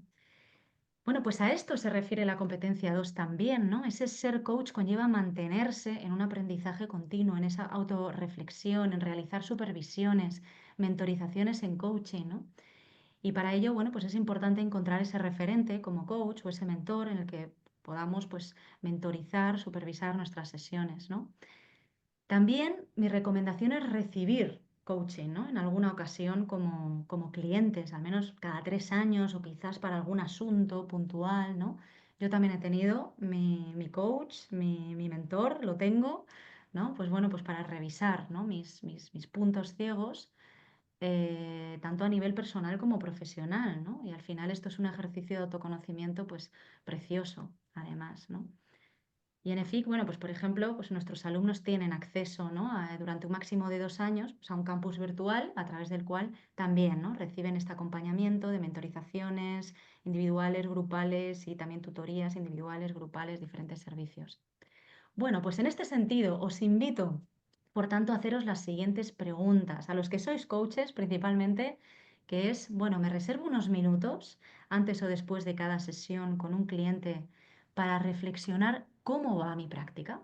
Bueno, pues a esto se refiere la competencia 2 también, ¿no? Ese ser coach conlleva mantenerse en un aprendizaje continuo, en esa autorreflexión, en realizar supervisiones, mentorizaciones en coaching, ¿no? Y para ello, bueno, pues es importante encontrar ese referente como coach o ese mentor en el que podamos, pues, mentorizar, supervisar nuestras sesiones, ¿no? También mi recomendación es recibir coaching, ¿no? En alguna ocasión como clientes, al menos cada 3 años o quizás para algún asunto puntual, ¿no? Yo también he tenido mi coach, mi mentor, lo tengo, ¿no? Pues bueno, pues para revisar, ¿no? mis puntos ciegos, tanto a nivel personal como profesional, ¿no? Y al final esto es un ejercicio de autoconocimiento, pues precioso, además, ¿no? Y en EFIC, bueno, pues por ejemplo, pues nuestros alumnos tienen acceso, ¿no? Durante un máximo de 2 años, pues, a un campus virtual a través del cual también, ¿no? Reciben este acompañamiento de mentorizaciones individuales, grupales y también tutorías individuales, grupales, diferentes servicios. Bueno, pues en este sentido os invito, por tanto, a haceros las siguientes preguntas, a los que sois coaches principalmente, que es, bueno, ¿me reservo unos minutos antes o después de cada sesión con un cliente para reflexionar cómo va mi práctica?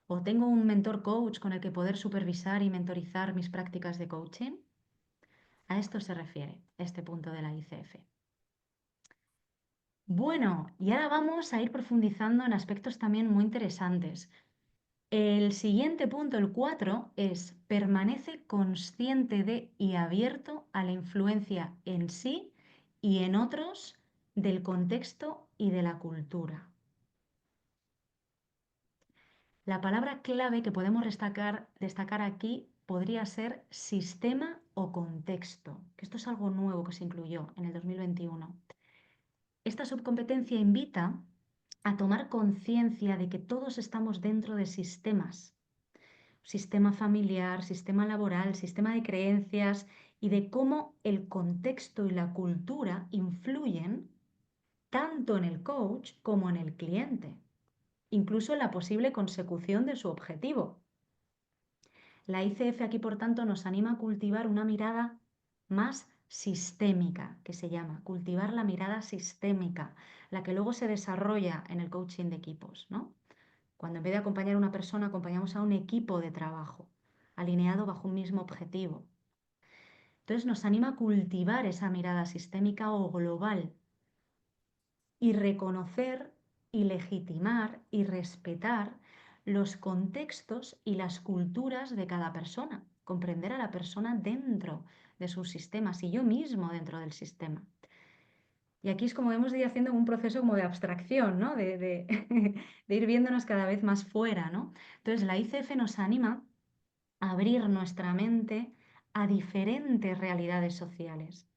¿O tengo un mentor coach con el que poder supervisar y mentorizar mis prácticas de coaching? A esto se refiere este punto de la ICF. Bueno, y ahora vamos a ir profundizando en aspectos también muy interesantes. El siguiente punto, el 4, es permanece consciente de y abierto a la influencia en sí y en otros del contexto y de la cultura. La palabra clave que podemos destacar aquí podría ser sistema o contexto, que esto es algo nuevo que se incluyó en el 2021. Esta subcompetencia invita a tomar conciencia de que todos estamos dentro de sistemas, sistema familiar, sistema laboral, sistema de creencias y de cómo el contexto y la cultura influyen tanto en el coach como en el cliente, incluso en la posible consecución de su objetivo. La ICF aquí, por tanto, nos anima a cultivar una mirada más sistémica, que se llama, cultivar la mirada sistémica, la que luego se desarrolla en el coaching de equipos, ¿no? Cuando en vez de acompañar a una persona, acompañamos a un equipo de trabajo, alineado bajo un mismo objetivo. Entonces nos anima a cultivar esa mirada sistémica o global y reconocer y legitimar y respetar los contextos y las culturas de cada persona, comprender a la persona dentro de sus sistemas y yo mismo dentro del sistema. Y aquí es como hemos de ir haciendo un proceso como de abstracción, ¿no? de ir viéndonos cada vez más fuera, ¿no? Entonces la ICF nos anima a abrir nuestra mente a diferentes realidades sociales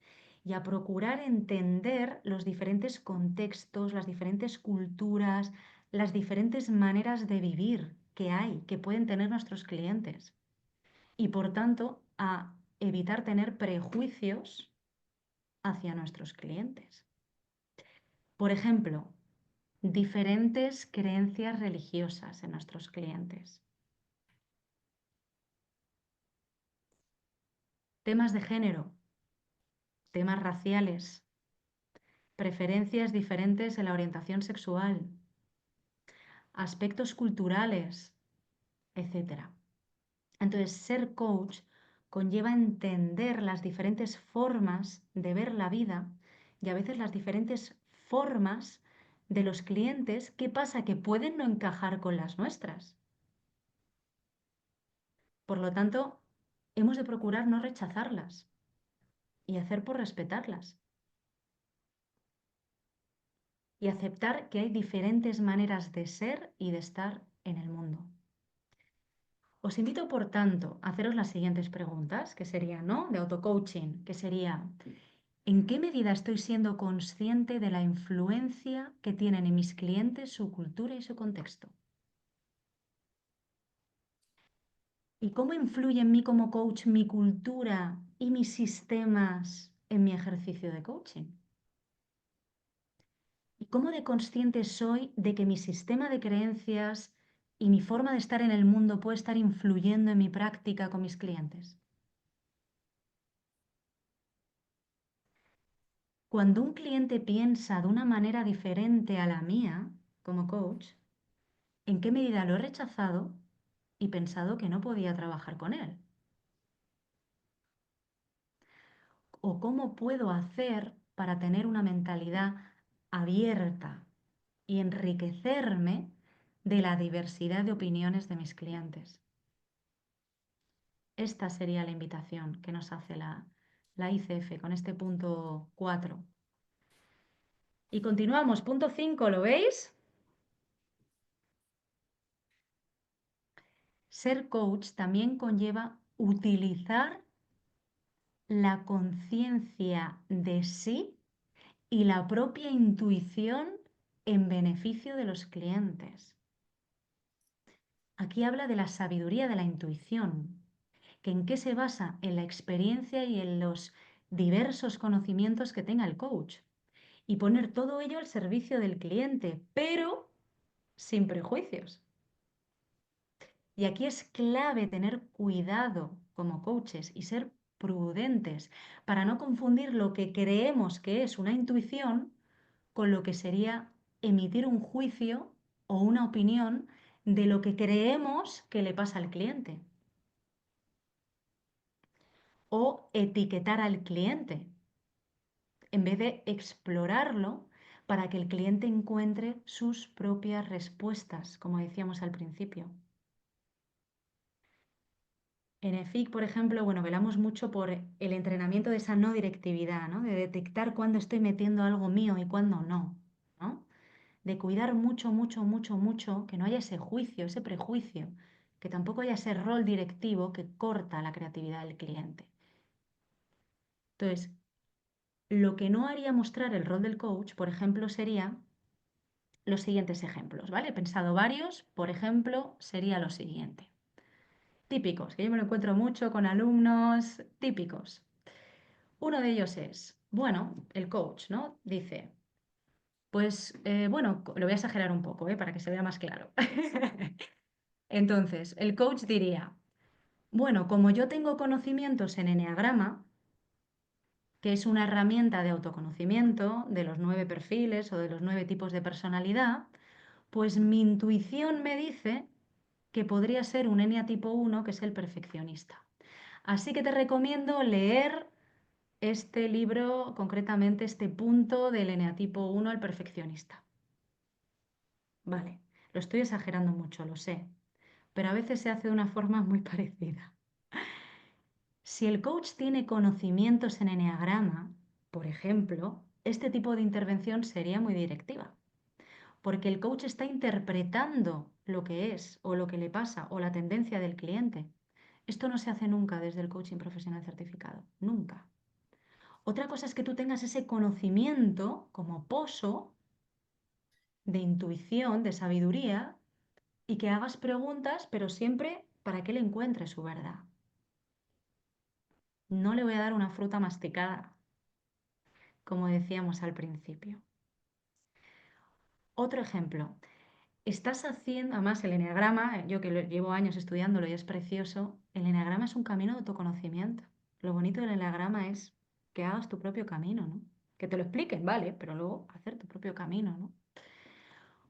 y a procurar entender los diferentes contextos, las diferentes culturas, las diferentes maneras de vivir que hay, que pueden tener nuestros clientes. Y por tanto, a evitar tener prejuicios hacia nuestros clientes. Por ejemplo, diferentes creencias religiosas en nuestros clientes. Temas de género, temas raciales, preferencias diferentes en la orientación sexual, aspectos culturales, etc. Entonces, ser coach conlleva entender las diferentes formas de ver la vida y a veces las diferentes formas de los clientes. ¿Qué pasa? Que pueden no encajar con las nuestras. Por lo tanto, hemos de procurar no rechazarlas y hacer por respetarlas. Y aceptar que hay diferentes maneras de ser y de estar en el mundo. Os invito, por tanto, a haceros las siguientes preguntas, que serían, ¿no? De auto-coaching, que sería, ¿en qué medida estoy siendo consciente de la influencia que tienen en mis clientes su cultura y su contexto? ¿Y cómo influye en mí como coach mi cultura y mis sistemas en mi ejercicio de coaching? ¿Y cómo de consciente soy de que mi sistema de creencias y mi forma de estar en el mundo puede estar influyendo en mi práctica con mis clientes? Cuando un cliente piensa de una manera diferente a la mía como coach, ¿en qué medida lo he rechazado y pensado que no podía trabajar con él? ¿O cómo puedo hacer para tener una mentalidad abierta y enriquecerme de la diversidad de opiniones de mis clientes? Esta sería la invitación que nos hace la ICF con este punto 4. Y continuamos, punto 5, ¿lo veis? Ser coach también conlleva utilizar la conciencia de sí y la propia intuición en beneficio de los clientes. Aquí habla de la sabiduría de la intuición, que en qué se basa, en la experiencia y en los diversos conocimientos que tenga el coach, y poner todo ello al servicio del cliente, pero sin prejuicios. Y aquí es clave tener cuidado como coaches y ser prudentes para no confundir lo que creemos que es una intuición con lo que sería emitir un juicio o una opinión de lo que creemos que le pasa al cliente. O etiquetar al cliente en vez de explorarlo para que el cliente encuentre sus propias respuestas, como decíamos al principio. En EFIC, por ejemplo, bueno, velamos mucho por el entrenamiento de esa no directividad, ¿no? De detectar cuándo estoy metiendo algo mío y cuándo no, ¿no? De cuidar mucho, mucho, mucho, mucho, que no haya ese juicio, ese prejuicio, que tampoco haya ese rol directivo que corta la creatividad del cliente. Entonces, lo que no haría mostrar el rol del coach, por ejemplo, sería los siguientes ejemplos, ¿vale? He pensado varios, por ejemplo, sería lo siguiente. Típicos, que yo me lo encuentro mucho con alumnos típicos. Uno de ellos es, bueno, el coach, ¿no? Dice, pues, bueno, lo voy a exagerar un poco, para que se vea más claro. Entonces, el coach diría, bueno, como yo tengo conocimientos en eneagrama, que es una herramienta de autoconocimiento de los 9 perfiles o de los 9 tipos de personalidad, pues mi intuición me dice que podría ser un eneatipo 1, que es el perfeccionista. Así que te recomiendo leer este libro, concretamente este punto del eneatipo 1, el perfeccionista. Vale, lo estoy exagerando mucho, lo sé, pero a veces se hace de una forma muy parecida. Si el coach tiene conocimientos en eneagrama, por ejemplo, este tipo de intervención sería muy directiva, porque el coach está interpretando lo que es o lo que le pasa o la tendencia del cliente. Esto no se hace nunca desde el coaching profesional certificado, nunca. Otra cosa es que tú tengas ese conocimiento como pozo de intuición, de sabiduría, y que hagas preguntas, pero siempre para que él encuentre su verdad. No le voy a dar una fruta masticada, como decíamos al principio. Otro ejemplo. Estás haciendo, además el eneagrama, yo que llevo años estudiándolo y es precioso, el eneagrama es un camino de autoconocimiento. Lo bonito del eneagrama es que hagas tu propio camino, ¿no? Que te lo expliquen, vale, pero luego hacer tu propio camino, ¿no?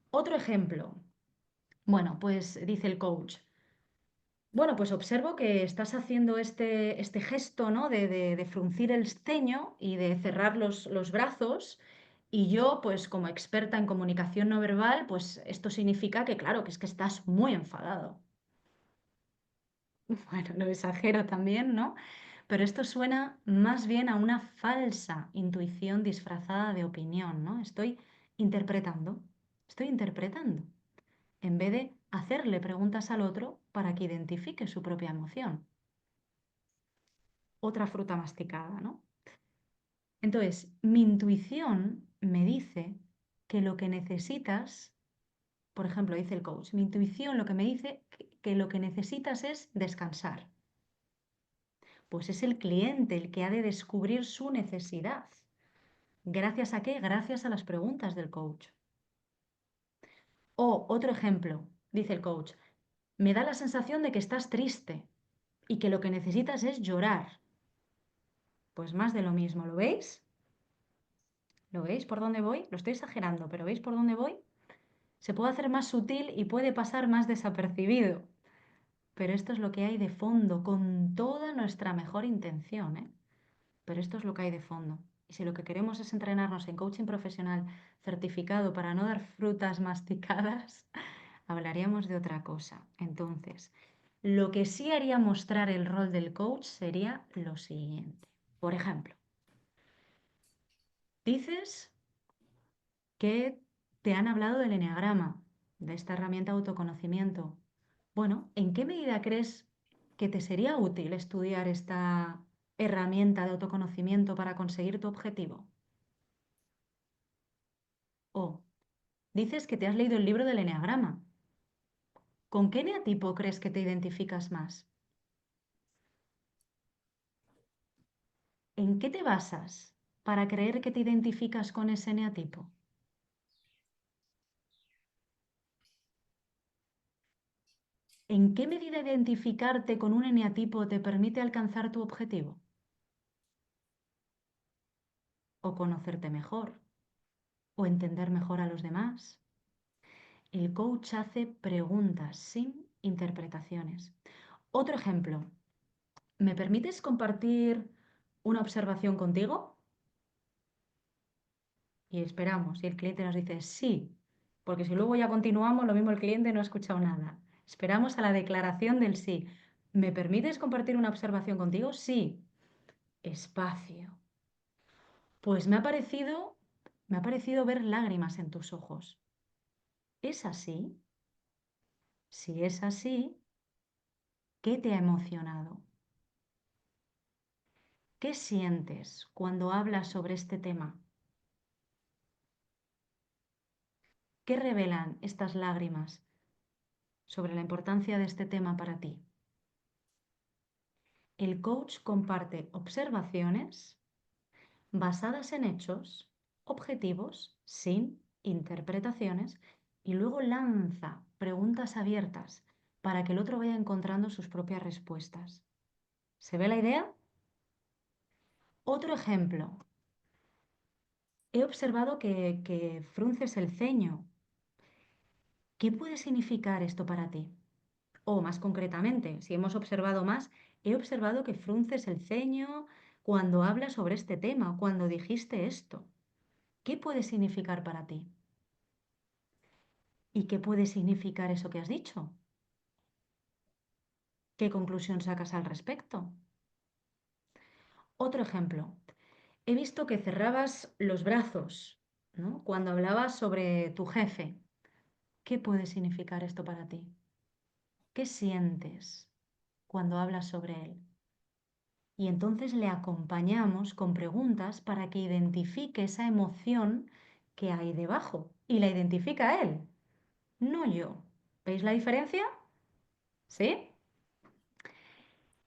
Otro ejemplo. Bueno, pues dice el coach. Bueno, pues observo que estás haciendo este gesto, ¿no? De fruncir el ceño y de cerrar los brazos. Y yo, pues como experta en comunicación no verbal, pues esto significa que, claro, que es que estás muy enfadado. Bueno, lo exagero también, ¿no? Pero esto suena más bien a una falsa intuición disfrazada de opinión, ¿no? Estoy interpretando, en vez de hacerle preguntas al otro para que identifique su propia emoción. Otra fruta masticada, ¿no? Entonces, mi intuición me dice que lo que necesitas, por ejemplo, dice el coach, mi intuición lo que me dice que lo que necesitas es descansar. Pues es el cliente el que ha de descubrir su necesidad. ¿Gracias a qué? Gracias a las preguntas del coach. O otro ejemplo, dice el coach, me da la sensación de que estás triste y que lo que necesitas es llorar. Pues más de lo mismo, ¿lo veis? ¿Lo veis por dónde voy? Lo estoy exagerando, pero ¿veis por dónde voy? Se puede hacer más sutil y puede pasar más desapercibido. Pero esto es lo que hay de fondo, con toda nuestra mejor intención, ¿eh? Pero esto es lo que hay de fondo. Y si lo que queremos es entrenarnos en coaching profesional certificado para no dar frutas masticadas, hablaríamos de otra cosa. Entonces, lo que sí haría mostrar el rol del coach sería lo siguiente. Por ejemplo, dices que te han hablado del eneagrama, de esta herramienta de autoconocimiento. Bueno, ¿en qué medida crees que te sería útil estudiar esta herramienta de autoconocimiento para conseguir tu objetivo? O dices que te has leído el libro del eneagrama. ¿Con qué eneatipo crees que te identificas más? ¿En qué te basas para creer que te identificas con ese eneatipo? ¿En qué medida identificarte con un eneatipo te permite alcanzar tu objetivo? ¿O conocerte mejor? ¿O entender mejor a los demás? El coach hace preguntas sin interpretaciones. Otro ejemplo. ¿Me permites compartir una observación contigo? Y esperamos. Y el cliente nos dice sí, porque si luego ya continuamos, lo mismo el cliente no ha escuchado nada. Esperamos a la declaración del sí. ¿Me permites compartir una observación contigo? Sí. Espacio. Pues me ha parecido ver lágrimas en tus ojos. ¿Es así? Si es así, ¿qué te ha emocionado? ¿Qué sientes cuando hablas sobre este tema? ¿Qué revelan estas lágrimas sobre la importancia de este tema para ti? El coach comparte observaciones basadas en hechos, objetivos, sin interpretaciones, y luego lanza preguntas abiertas para que el otro vaya encontrando sus propias respuestas. ¿Se ve la idea? Otro ejemplo. He observado que frunces el ceño. ¿Qué puede significar esto para ti? O más concretamente, si hemos observado más, he observado que frunces el ceño cuando hablas sobre este tema, cuando dijiste esto. ¿Qué puede significar para ti? ¿Y qué puede significar eso que has dicho? ¿Qué conclusión sacas al respecto? Otro ejemplo. He visto que cerrabas los brazos, ¿no? Cuando hablabas sobre tu jefe. ¿Qué puede significar esto para ti? ¿Qué sientes cuando hablas sobre él? Y entonces le acompañamos con preguntas para que identifique esa emoción que hay debajo. Y la identifica él, no yo. ¿Veis la diferencia? ¿Sí?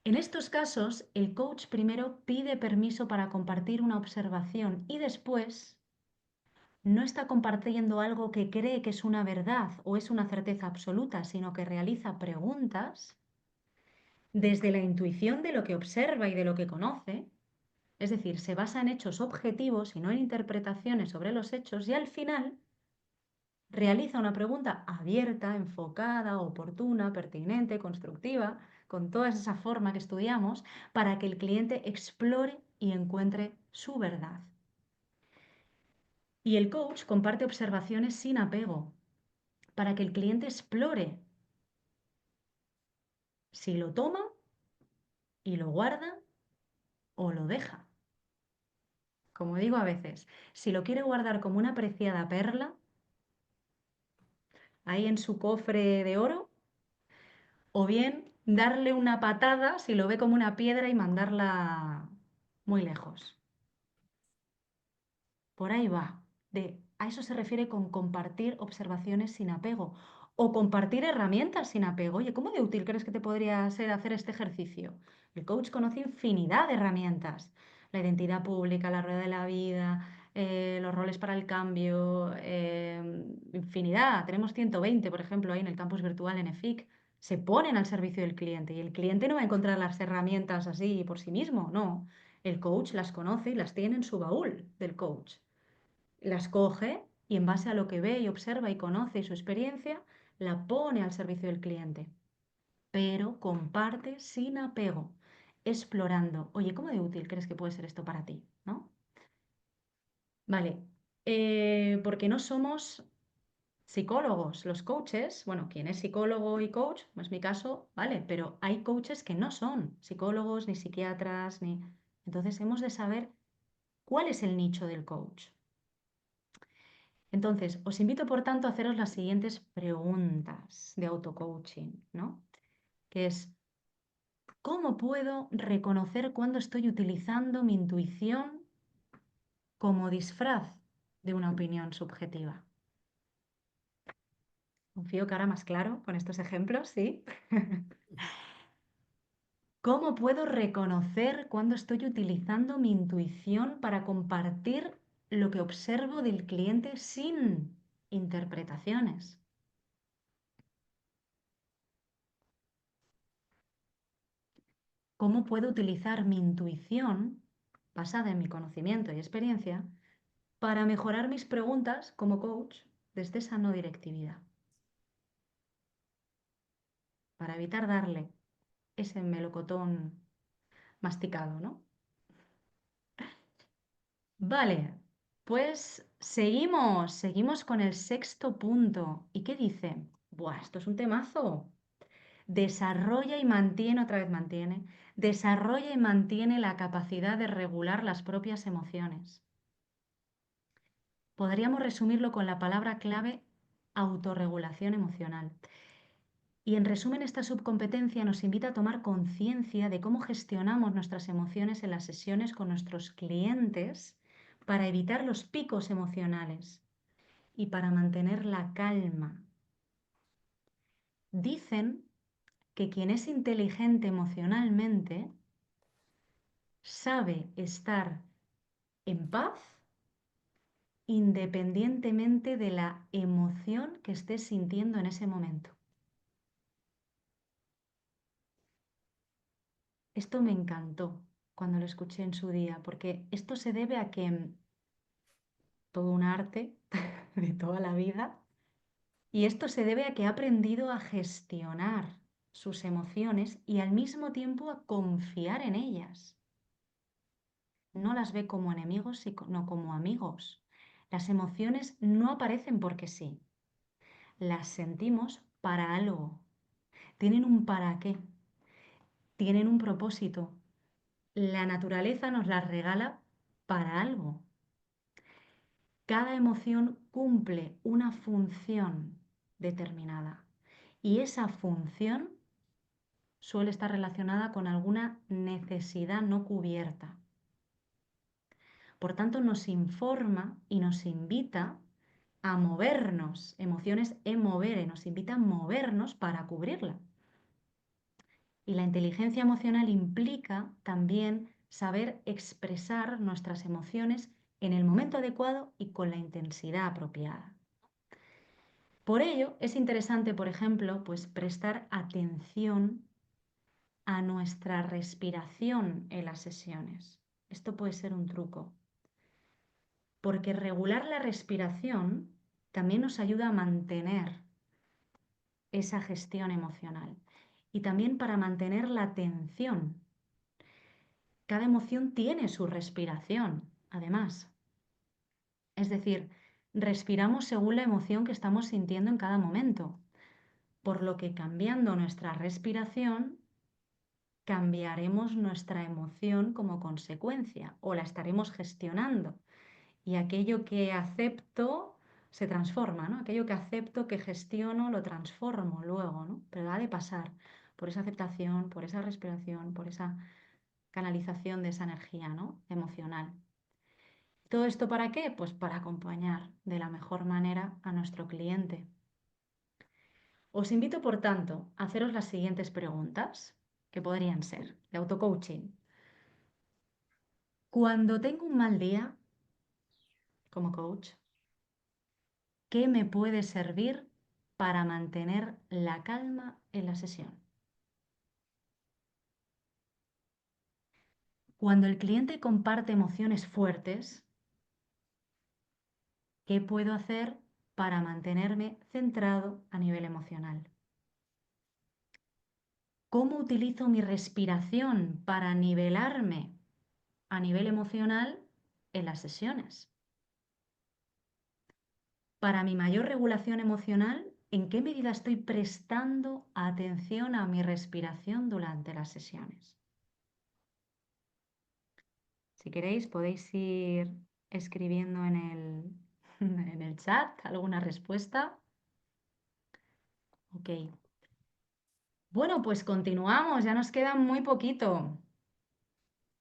En estos casos, el coach primero pide permiso para compartir una observación y después no está compartiendo algo que cree que es una verdad o es una certeza absoluta, sino que realiza preguntas desde la intuición de lo que observa y de lo que conoce. Es decir, se basa en hechos objetivos y no en interpretaciones sobre los hechos y al final realiza una pregunta abierta, enfocada, oportuna, pertinente, constructiva, con toda esa forma que estudiamos, para que el cliente explore y encuentre su verdad. Y el coach comparte observaciones sin apego, para que el cliente explore si lo toma y lo guarda o lo deja. Como digo a veces, si lo quiere guardar como una preciada perla, ahí en su cofre de oro, o bien darle una patada si lo ve como una piedra y mandarla muy lejos. Por ahí va. A eso se refiere con compartir observaciones sin apego o compartir herramientas sin apego. Oye, ¿cómo de útil crees que te podría ser hacer este ejercicio? El coach conoce infinidad de herramientas. La identidad pública, la rueda de la vida, los roles para el cambio, infinidad. Tenemos 120, por ejemplo, ahí en el campus virtual en EFIC. Se ponen al servicio del cliente y el cliente no va a encontrar las herramientas así por sí mismo, no. El coach las conoce y las tiene en su baúl del coach. Las coge y en base a lo que ve y observa y conoce y su experiencia, la pone al servicio del cliente. Pero comparte sin apego, explorando. Oye, ¿cómo de útil crees que puede ser esto para ti? ¿No? Vale, porque no somos psicólogos. Los coaches, bueno, quien es psicólogo y coach, no es mi caso, vale, pero hay coaches que no son psicólogos, ni psiquiatras, ni... Entonces hemos de saber cuál es el nicho del coach. Entonces, os invito, por tanto, a haceros las siguientes preguntas de auto-coaching, ¿no? Que es, ¿cómo puedo reconocer cuando estoy utilizando mi intuición como disfraz de una opinión subjetiva? Confío que ahora más claro con estos ejemplos, ¿sí? ¿Cómo puedo reconocer cuando estoy utilizando mi intuición para compartir lo que observo del cliente sin interpretaciones? ¿Cómo puedo utilizar mi intuición, basada en mi conocimiento y experiencia, para mejorar mis preguntas como coach desde esa no directividad? Para evitar darle ese melocotón masticado, ¿no? Vale, pues seguimos con el sexto punto. ¿Y qué dice? Buah, esto es un temazo. Desarrolla y mantiene, otra vez mantiene, desarrolla y mantiene la capacidad de regular las propias emociones. Podríamos resumirlo con la palabra clave autorregulación emocional. Y en resumen, esta subcompetencia nos invita a tomar conciencia de cómo gestionamos nuestras emociones en las sesiones con nuestros clientes para evitar los picos emocionales y para mantener la calma. Dicen que quien es inteligente emocionalmente sabe estar en paz independientemente de la emoción que estés sintiendo en ese momento. Esto me encantó cuando lo escuché en su día, porque esto se debe a que todo un arte de toda la vida, y esto se debe a que ha aprendido a gestionar sus emociones y al mismo tiempo a confiar en ellas. No las ve como enemigos, sino como amigos. Las emociones no aparecen porque sí. Las sentimos para algo. Tienen un para qué. Tienen un propósito. La naturaleza nos las regala para algo. Cada emoción cumple una función determinada y esa función suele estar relacionada con alguna necesidad no cubierta. Por tanto, nos informa y nos invita a movernos. Emociones movere, nos invita a movernos para cubrirla. Y la inteligencia emocional implica también saber expresar nuestras emociones en el momento adecuado y con la intensidad apropiada. Por ello, es interesante, por ejemplo, pues prestar atención a nuestra respiración en las sesiones. Esto puede ser un truco, porque regular la respiración también nos ayuda a mantener esa gestión emocional y también para mantener la atención. Cada emoción tiene su respiración, además. Es decir, respiramos según la emoción que estamos sintiendo en cada momento, por lo que cambiando nuestra respiración, cambiaremos nuestra emoción como consecuencia o la estaremos gestionando. Y aquello que acepto se transforma, ¿no? Aquello que acepto, que gestiono, lo transformo luego, ¿no? Pero ha de pasar por esa aceptación, por esa respiración, por esa canalización de esa energía, ¿no? Emocional. ¿Todo esto para qué? Pues para acompañar de la mejor manera a nuestro cliente. Os invito, por tanto, a haceros las siguientes preguntas, que podrían ser de autocoaching. Cuando tengo un mal día como coach, ¿qué me puede servir para mantener la calma en la sesión? Cuando el cliente comparte emociones fuertes, ¿qué puedo hacer para mantenerme centrado a nivel emocional? ¿Cómo utilizo mi respiración para nivelarme a nivel emocional en las sesiones? Para mi mayor regulación emocional, ¿en qué medida estoy prestando atención a mi respiración durante las sesiones? Si queréis, podéis ir escribiendo en el chat alguna respuesta. Ok. Bueno, pues continuamos, ya nos queda muy poquito.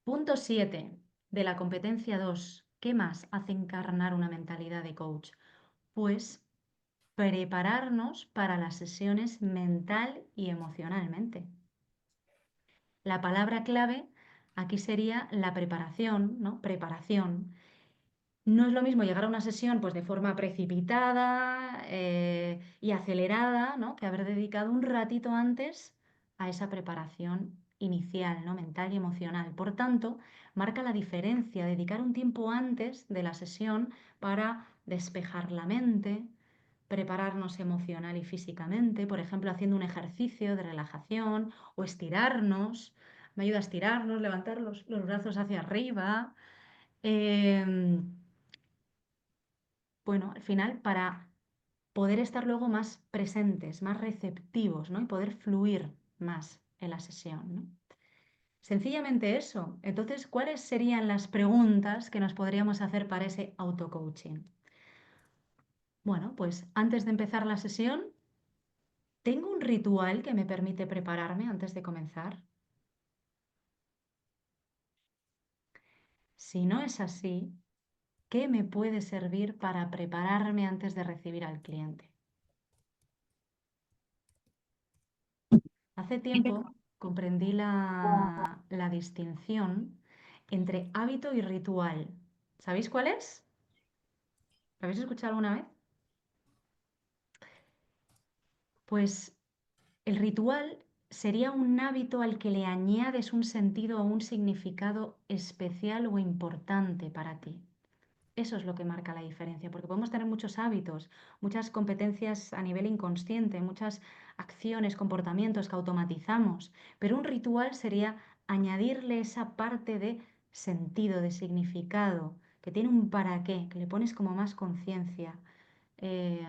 Punto 7 de la competencia 2. ¿Qué más hace encarnar una mentalidad de coach? Pues prepararnos para las sesiones mental y emocionalmente. La palabra clave aquí sería la preparación, ¿no? Preparación. No es lo mismo llegar a una sesión pues, de forma precipitada y acelerada, ¿no? Que haber dedicado un ratito antes a esa preparación inicial, ¿no? Mental y emocional. Por tanto, marca la diferencia dedicar un tiempo antes de la sesión para despejar la mente, prepararnos emocional y físicamente, por ejemplo, haciendo un ejercicio de relajación o estirarnos. Me ayuda a estirarnos, levantar los brazos hacia arriba. Bueno, al final para poder estar luego más presentes, más receptivos, ¿no? Y poder fluir más en la sesión, ¿no? Sencillamente eso. Entonces, ¿cuáles serían las preguntas que nos podríamos hacer para ese auto-coaching? Bueno, pues antes de empezar la sesión, ¿tengo un ritual que me permite prepararme antes de comenzar? Si no es así, ¿qué me puede servir para prepararme antes de recibir al cliente? Hace tiempo comprendí la distinción entre hábito y ritual. ¿Sabéis cuál es? ¿Lo habéis escuchado alguna vez? Pues el ritual sería un hábito al que le añades un sentido o un significado especial o importante para ti. Eso es lo que marca la diferencia, porque podemos tener muchos hábitos, muchas competencias a nivel inconsciente, muchas acciones, comportamientos que automatizamos, pero un ritual sería añadirle esa parte de sentido, de significado, que tiene un para qué, que le pones como más conciencia. Es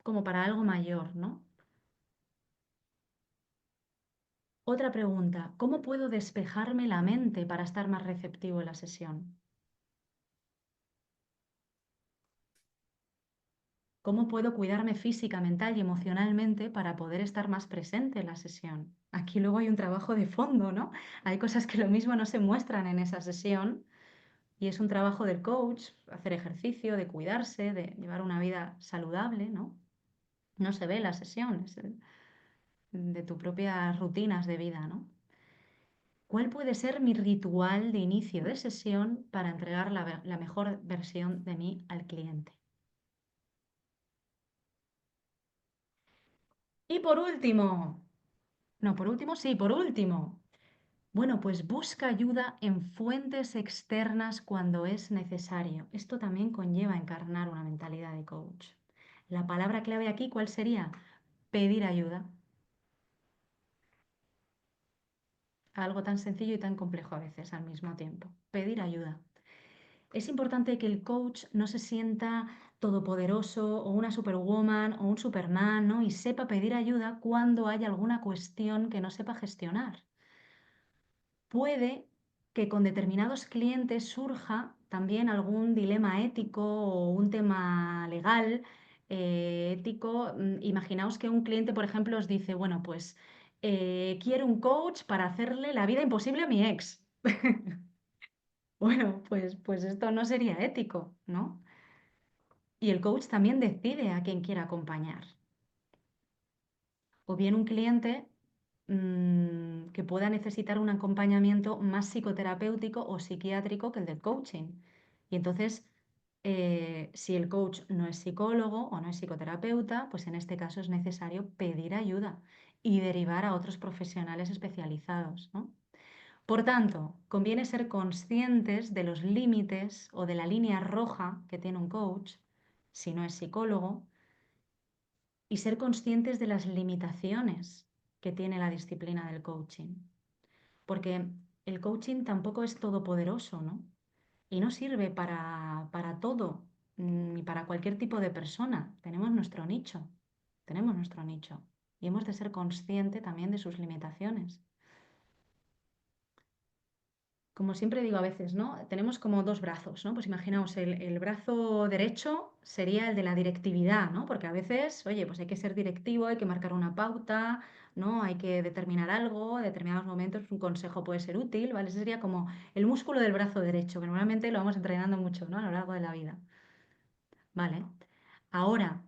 como para algo mayor, ¿no? Otra pregunta, ¿cómo puedo despejarme la mente para estar más receptivo en la sesión? ¿Cómo puedo cuidarme física, mental y emocionalmente para poder estar más presente en la sesión? Aquí luego hay un trabajo de fondo, ¿no? Hay cosas que lo mismo no se muestran en esa sesión y es un trabajo del coach, hacer ejercicio, de cuidarse, de llevar una vida saludable, ¿no? No se ve en la sesión, es de tus propias rutinas de vida, ¿no? ¿Cuál puede ser mi ritual de inicio de sesión para entregar la mejor versión de mí al cliente? Y por último, no, por último, sí, por último. Bueno, pues busca ayuda en fuentes externas cuando es necesario. Esto también conlleva encarnar una mentalidad de coach. La palabra clave aquí, ¿cuál sería? Pedir ayuda. Algo tan sencillo y tan complejo a veces al mismo tiempo. Pedir ayuda. Es importante que el coach no se sienta todopoderoso o una superwoman o un superman, ¿no? Y sepa pedir ayuda cuando haya alguna cuestión que no sepa gestionar. Puede que con determinados clientes surja también algún dilema ético o un tema legal, ético. Imaginaos que un cliente, por ejemplo, os dice, bueno, pues quiero un coach para hacerle la vida imposible a mi ex. Bueno, pues esto no sería ético, ¿no? Y el coach también decide a quién quiere acompañar. O bien un cliente que pueda necesitar un acompañamiento más psicoterapéutico o psiquiátrico que el del coaching. Y entonces, si el coach no es psicólogo o no es psicoterapeuta, pues en este caso es necesario pedir ayuda y derivar a otros profesionales especializados, ¿no? Por tanto, conviene ser conscientes de los límites o de la línea roja que tiene un coach, si no es psicólogo, y ser conscientes de las limitaciones que tiene la disciplina del coaching. Porque el coaching tampoco es todopoderoso, ¿no? Y no sirve para todo, ni para cualquier tipo de persona. Tenemos nuestro nicho, tenemos nuestro nicho. Y hemos de ser conscientes también de sus limitaciones. Como siempre digo a veces, ¿no? Tenemos como dos brazos, ¿no? Pues imaginaos, el brazo derecho sería el de la directividad, ¿no? Porque a veces, oye, pues hay que ser directivo, hay que marcar una pauta, ¿no? Hay que determinar algo, en determinados momentos un consejo puede ser útil, ¿vale? Ese sería como el músculo del brazo derecho, que normalmente lo vamos entrenando mucho, ¿no? A lo largo de la vida, ¿vale? Ahora,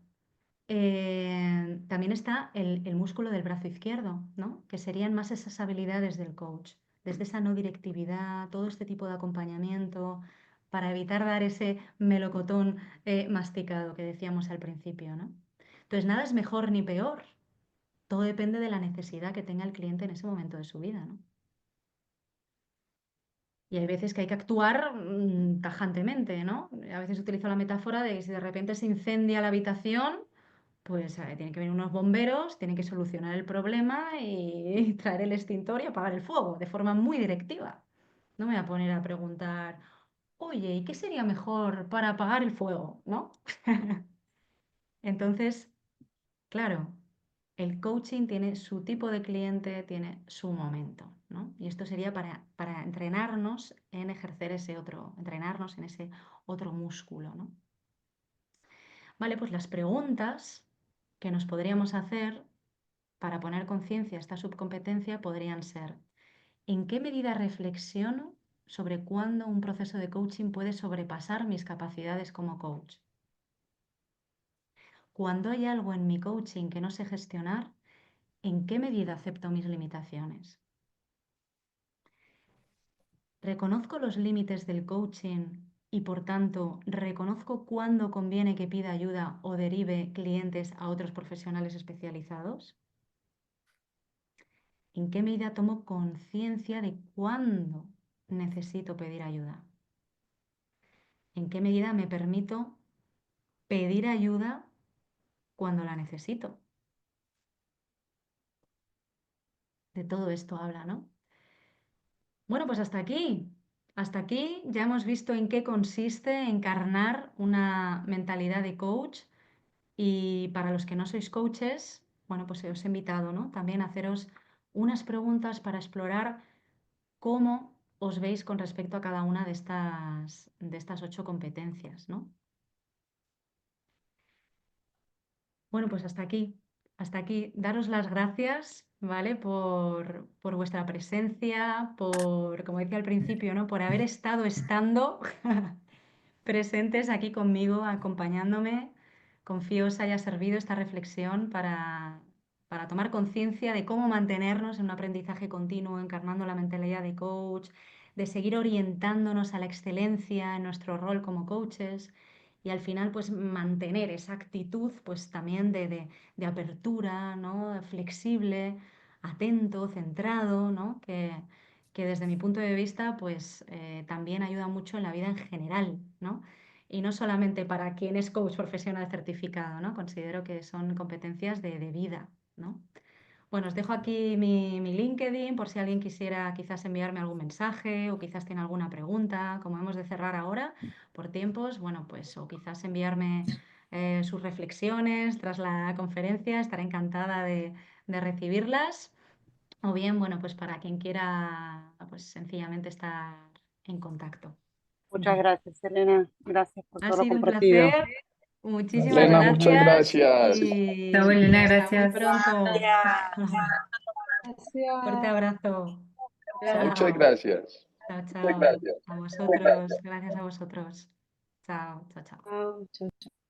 también está el músculo del brazo izquierdo, ¿no? Que serían más esas habilidades del coach, desde esa no directividad, todo este tipo de acompañamiento, para evitar dar ese melocotón masticado que decíamos al principio, ¿no? Entonces, nada es mejor ni peor, todo depende de la necesidad que tenga el cliente en ese momento de su vida, ¿no? Y hay veces que hay que actuar tajantemente, ¿no? A veces utilizo la metáfora de que si de repente se incendia la habitación, pues tienen que venir unos bomberos, tienen que solucionar el problema y traer el extintor y apagar el fuego de forma muy directiva. No me voy a poner a preguntar, oye, ¿y qué sería mejor para apagar el fuego? ¿No? Entonces, claro, el coaching tiene su tipo de cliente, tiene su momento, ¿no? Y esto sería para entrenarnos en ejercer ese otro, entrenarnos en ese otro músculo, ¿no? Vale, pues las preguntas que nos podríamos hacer para poner conciencia a esta subcompetencia podrían ser: ¿en qué medida reflexiono sobre cuándo un proceso de coaching puede sobrepasar mis capacidades como coach? Cuando hay algo en mi coaching que no sé gestionar, ¿en qué medida acepto mis limitaciones? ¿Reconozco los límites del coaching y por tanto reconozco cuándo conviene que pida ayuda o derive clientes a otros profesionales especializados? ¿En qué medida tomo conciencia de cuándo necesito pedir ayuda? ¿En qué medida me permito pedir ayuda cuando la necesito? De todo esto habla, ¿no? Bueno, pues hasta aquí. Hasta aquí ya hemos visto en qué consiste encarnar una mentalidad de coach. Y para los que no sois coaches, bueno, pues os he invitado, ¿no? También a haceros unas preguntas para explorar cómo os veis con respecto a cada una de estas 8 competencias, ¿no? Bueno, pues hasta aquí. Hasta aquí. Daros las gracias, ¿vale? Por vuestra presencia, como decía al principio, ¿no? Por haber estando presentes aquí conmigo, acompañándome. Confío os haya servido esta reflexión para tomar conciencia de cómo mantenernos en un aprendizaje continuo, encarnando la mentalidad de coach, de seguir orientándonos a la excelencia en nuestro rol como coaches y al final pues mantener esa actitud pues también de apertura, ¿no? Flexible, atento, centrado, ¿no? Que desde mi punto de vista pues también ayuda mucho en la vida en general, ¿no? Y no solamente para quien es coach profesional certificado, ¿no? Considero que son competencias de vida, ¿no? Bueno, os dejo aquí mi LinkedIn por si alguien quisiera quizás enviarme algún mensaje o quizás tiene alguna pregunta. Como hemos de cerrar ahora por tiempos, bueno, pues o quizás enviarme sus reflexiones tras la conferencia. Estaré encantada de recibirlas. O bien, bueno, pues para quien quiera, pues sencillamente estar en contacto. Muchas gracias, Elena. Gracias por Ha todo lo sido un compartido. placer. Muchísimas Elena, muchas gracias gracias. Chao, y Elena, hasta muy gracias. pronto. Fuerte Gracias. abrazo. Muchas Chao. gracias. Chao, chao. A vosotros. Gracias a vosotros. Chao, chao, chao. Chao, chao.